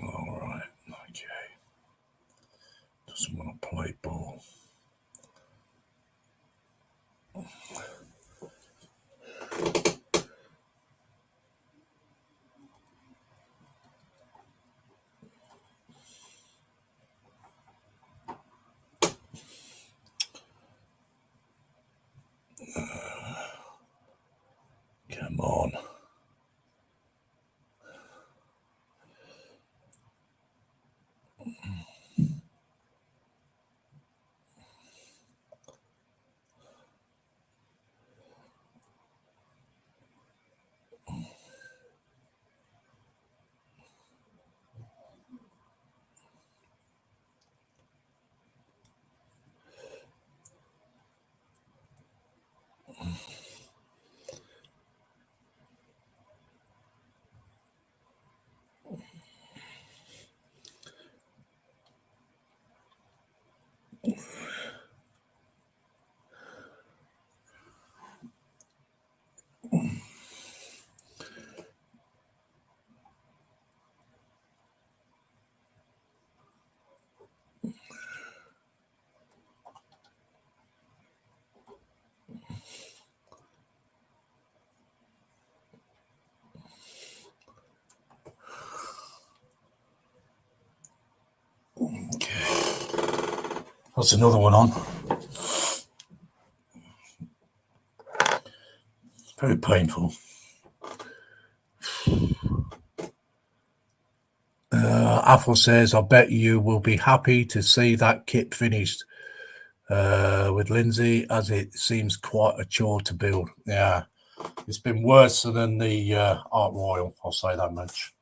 All right, okay. Doesn't want to play ball. Come on. Okay. That's another one on. Very painful. Athel says, I bet you will be happy to see that kit finished with Lindsay, as it seems quite a chore to build. Yeah, it's been worse than the Art Royal, I'll say that much.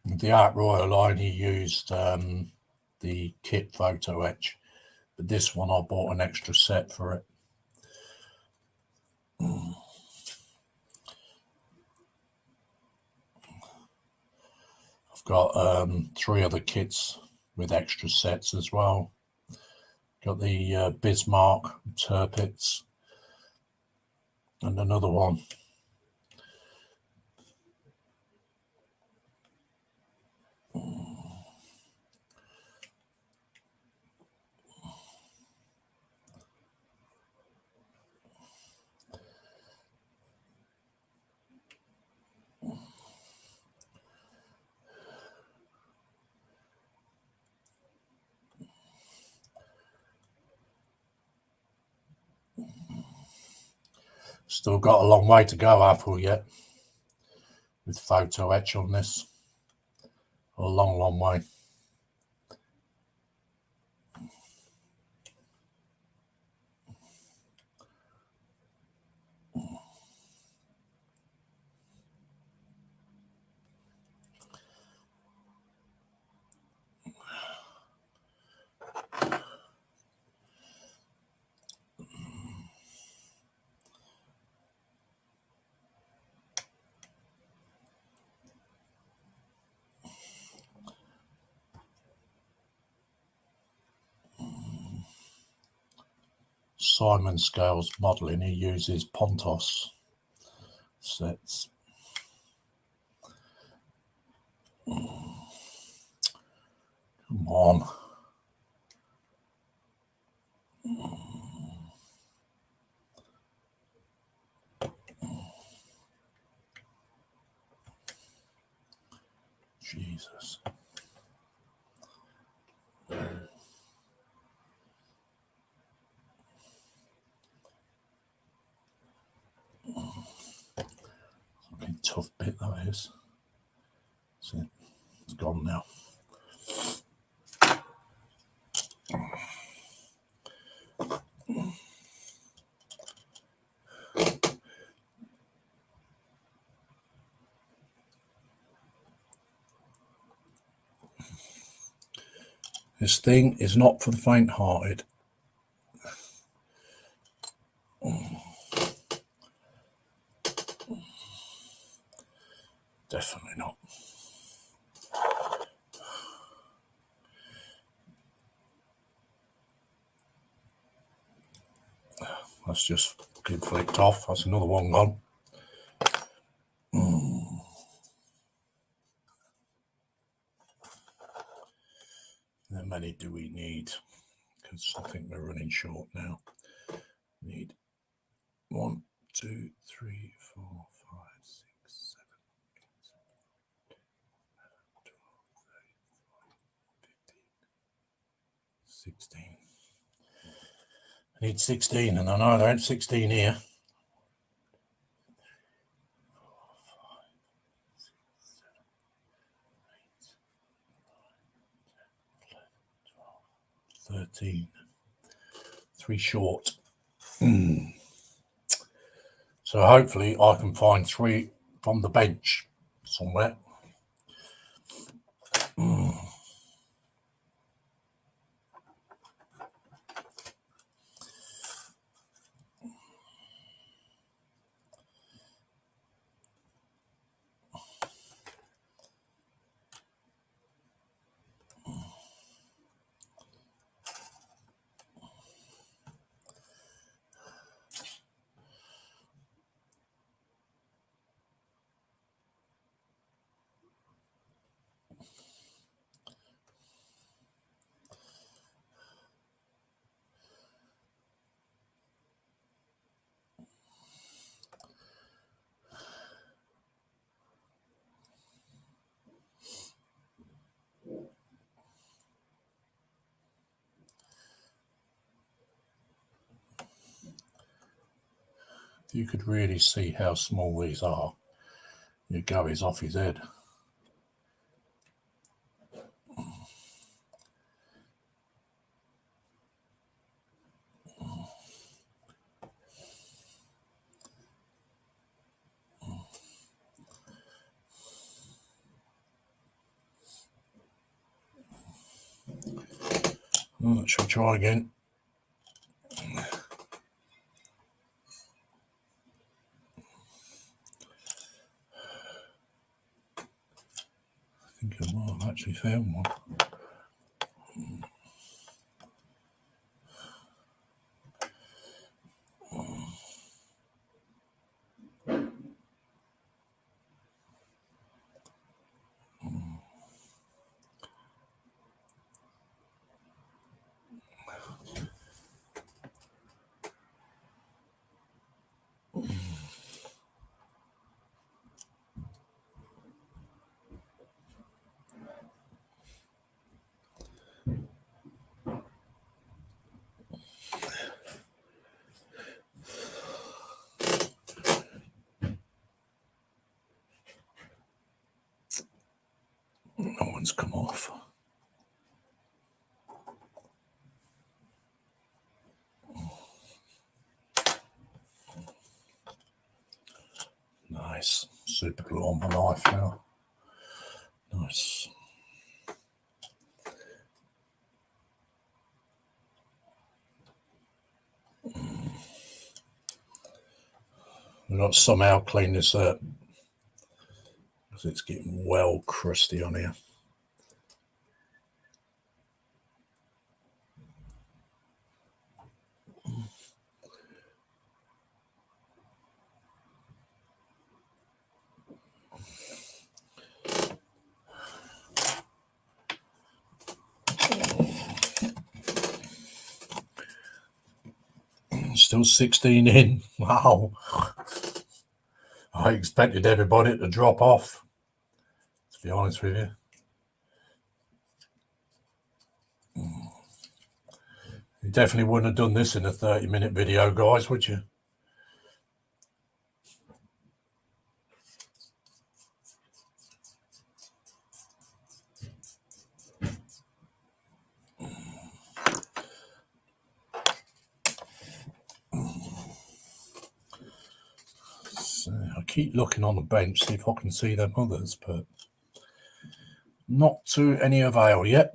The Art Royal, I only used the kit photo etch, but this one I bought an extra set for it. I've got 3 other kits with extra sets as well. Got the Bismarck Tirpitz and another one. Still got a long way to go, Apple, yet with photo etch on this. A long, long way. Simon Scales modelling, he uses Pontos sets. Come on. Jesus. this. See, it's gone now. This thing is not for the faint-hearted. Definitely not. That's just fucking flicked off. That's another one gone. How many do we need? Because I think we're running short now. Need 1, 2, 3, 4, 5, 6, 7, 8, 12, 13, 16. I need 16, and I know there ain't 16 here. 13. 3 short. So hopefully I can find 3 from the bench somewhere. If you could really see how small these are, you'd go, he's off his head. Shall we try again? I think I might have actually found one. No one's come off. Nice. Super glue on my knife now. Nice. We've got to somehow clean this up because it's getting well crusty on here. Still 16 in. Wow. I expected everybody to drop off, to be honest with you. You definitely wouldn't have done this in a 30-minute video, guys, would you? keep looking on the bench, see if I can see them others, but not to any avail yet.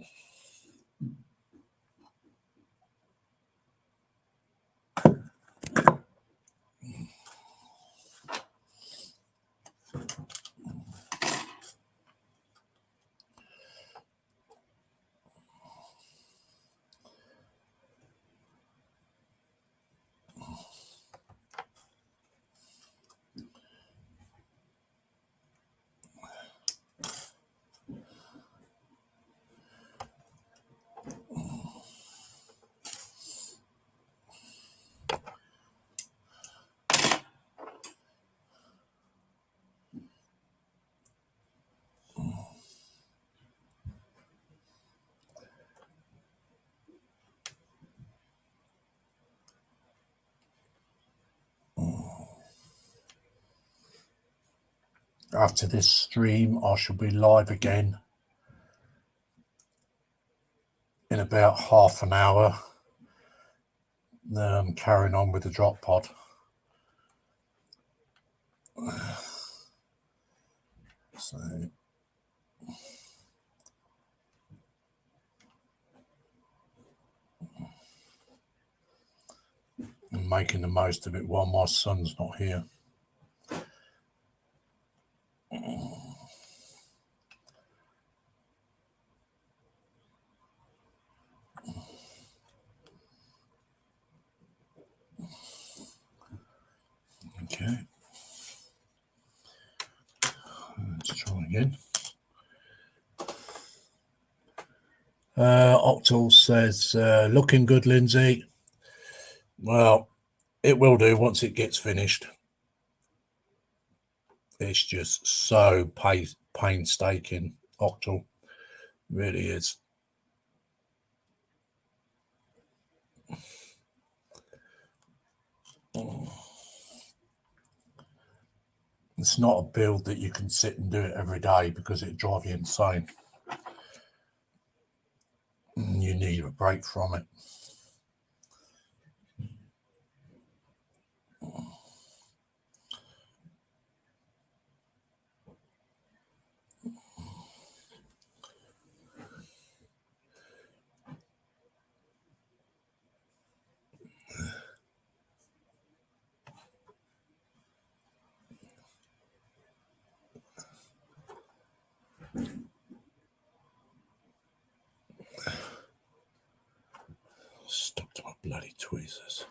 After this stream, I shall be live again in about half an hour, carrying on with the drop pod. So I'm making the most of it while my son's not here. Okay. Let's try again. Octal says, looking good, Lindsay. Well, it will do once it gets finished. It's just so painstaking, Octal. Really is. It's not a build that you can sit and do it every day because it'd drive you insane. You need a break from it. Stuck to my bloody tweezers.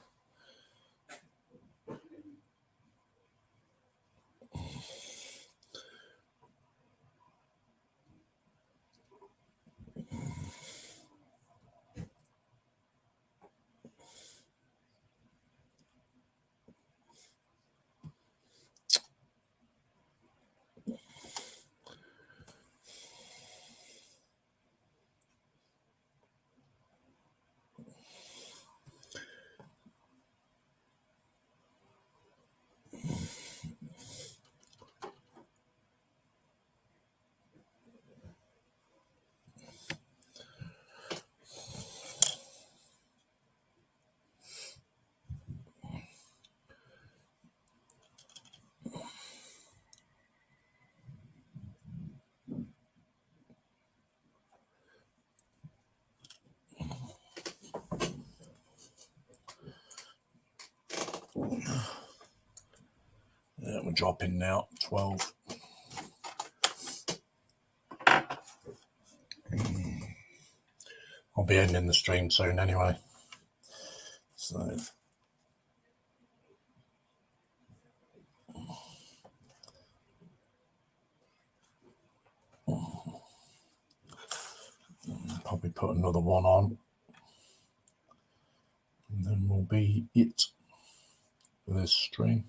Yeah, we're dropping now, 12. I'll be ending the stream soon anyway. So probably put another one on. And then will be it for this stream.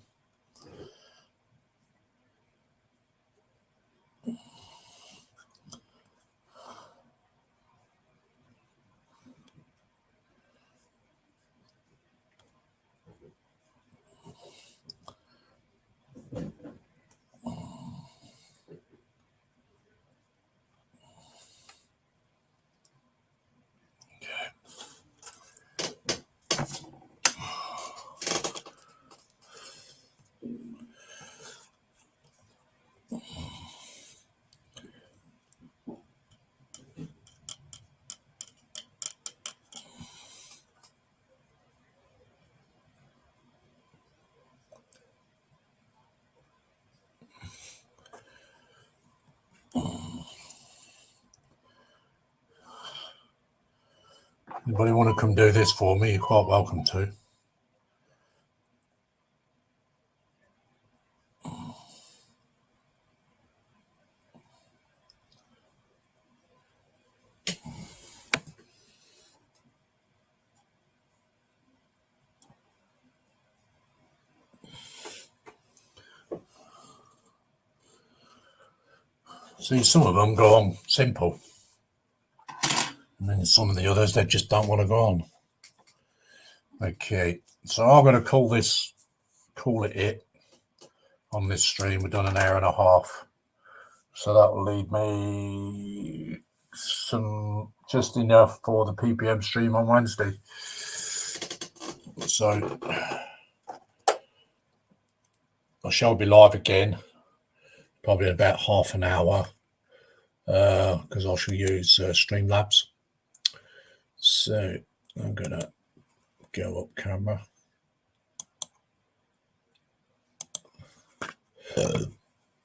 Anybody want to come do this for me, you're quite welcome to. See, some of them go on simple, and then some of the others, they just don't want to go on. Okay, so I'm going to call it on this stream. We've done an hour and a half, so that will leave me just enough for the PPM stream on Wednesday. So I shall be live again, probably in about half an hour, because I shall use Streamlabs. So I'm going to go up camera.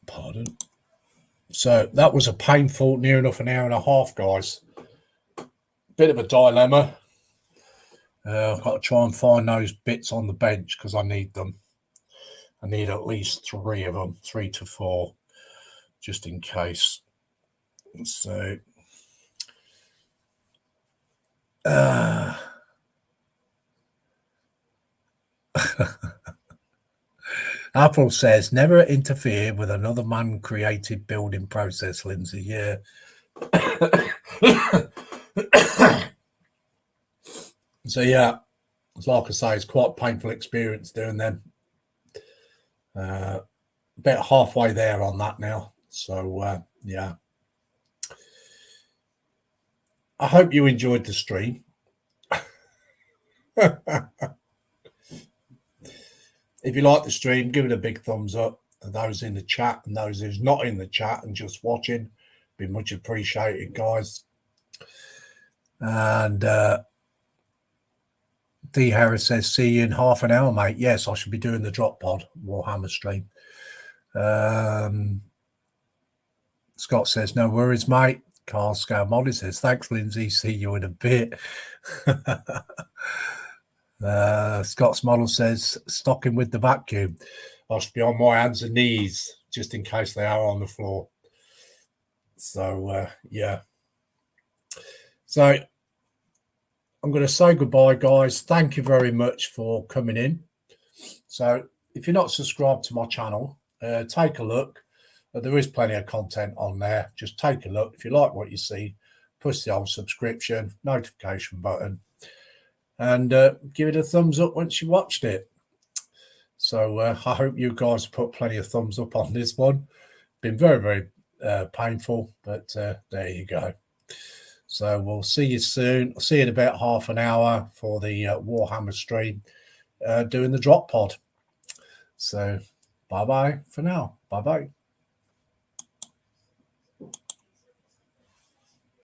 Pardon. So that was a painful, near enough an hour and a half, guys. Bit of a dilemma. I've got to try and find those bits on the bench because I need them. I need at least 3 of them, 3 to 4, just in case. So, Apple says, never interfere with another man-created building process, Lindsay. Yeah. So, yeah, it's like I say, it's quite a painful experience doing them. About halfway there on that now. So, yeah. I hope you enjoyed the stream. If you like the stream, give it a big thumbs up. And those in the chat and those who's not in the chat and just watching, be much appreciated, guys. And D Harris says, see you in half an hour, mate. Yes, I should be doing the drop pod Warhammer stream. Scott says, no worries, mate. Carl Scout Molly says, thanks, Lindsay. See you in a bit. Scott's model says, stocking with the vacuum. I should be on my hands and knees just in case they are on the floor. So, yeah. So, I'm going to say goodbye, guys. Thank you very much for coming in. So, if you're not subscribed to my channel, take a look. There is plenty of content on there. Just take a look. If you like what you see, push the old subscription, notification button, and give it a thumbs up once you watched it. So I hope you guys put plenty of thumbs up on this one. Been very, very painful, but there you go. So we'll see you soon. I'll see you in about half an hour for the Warhammer stream, doing the drop pod. So bye-bye for now. Bye-bye.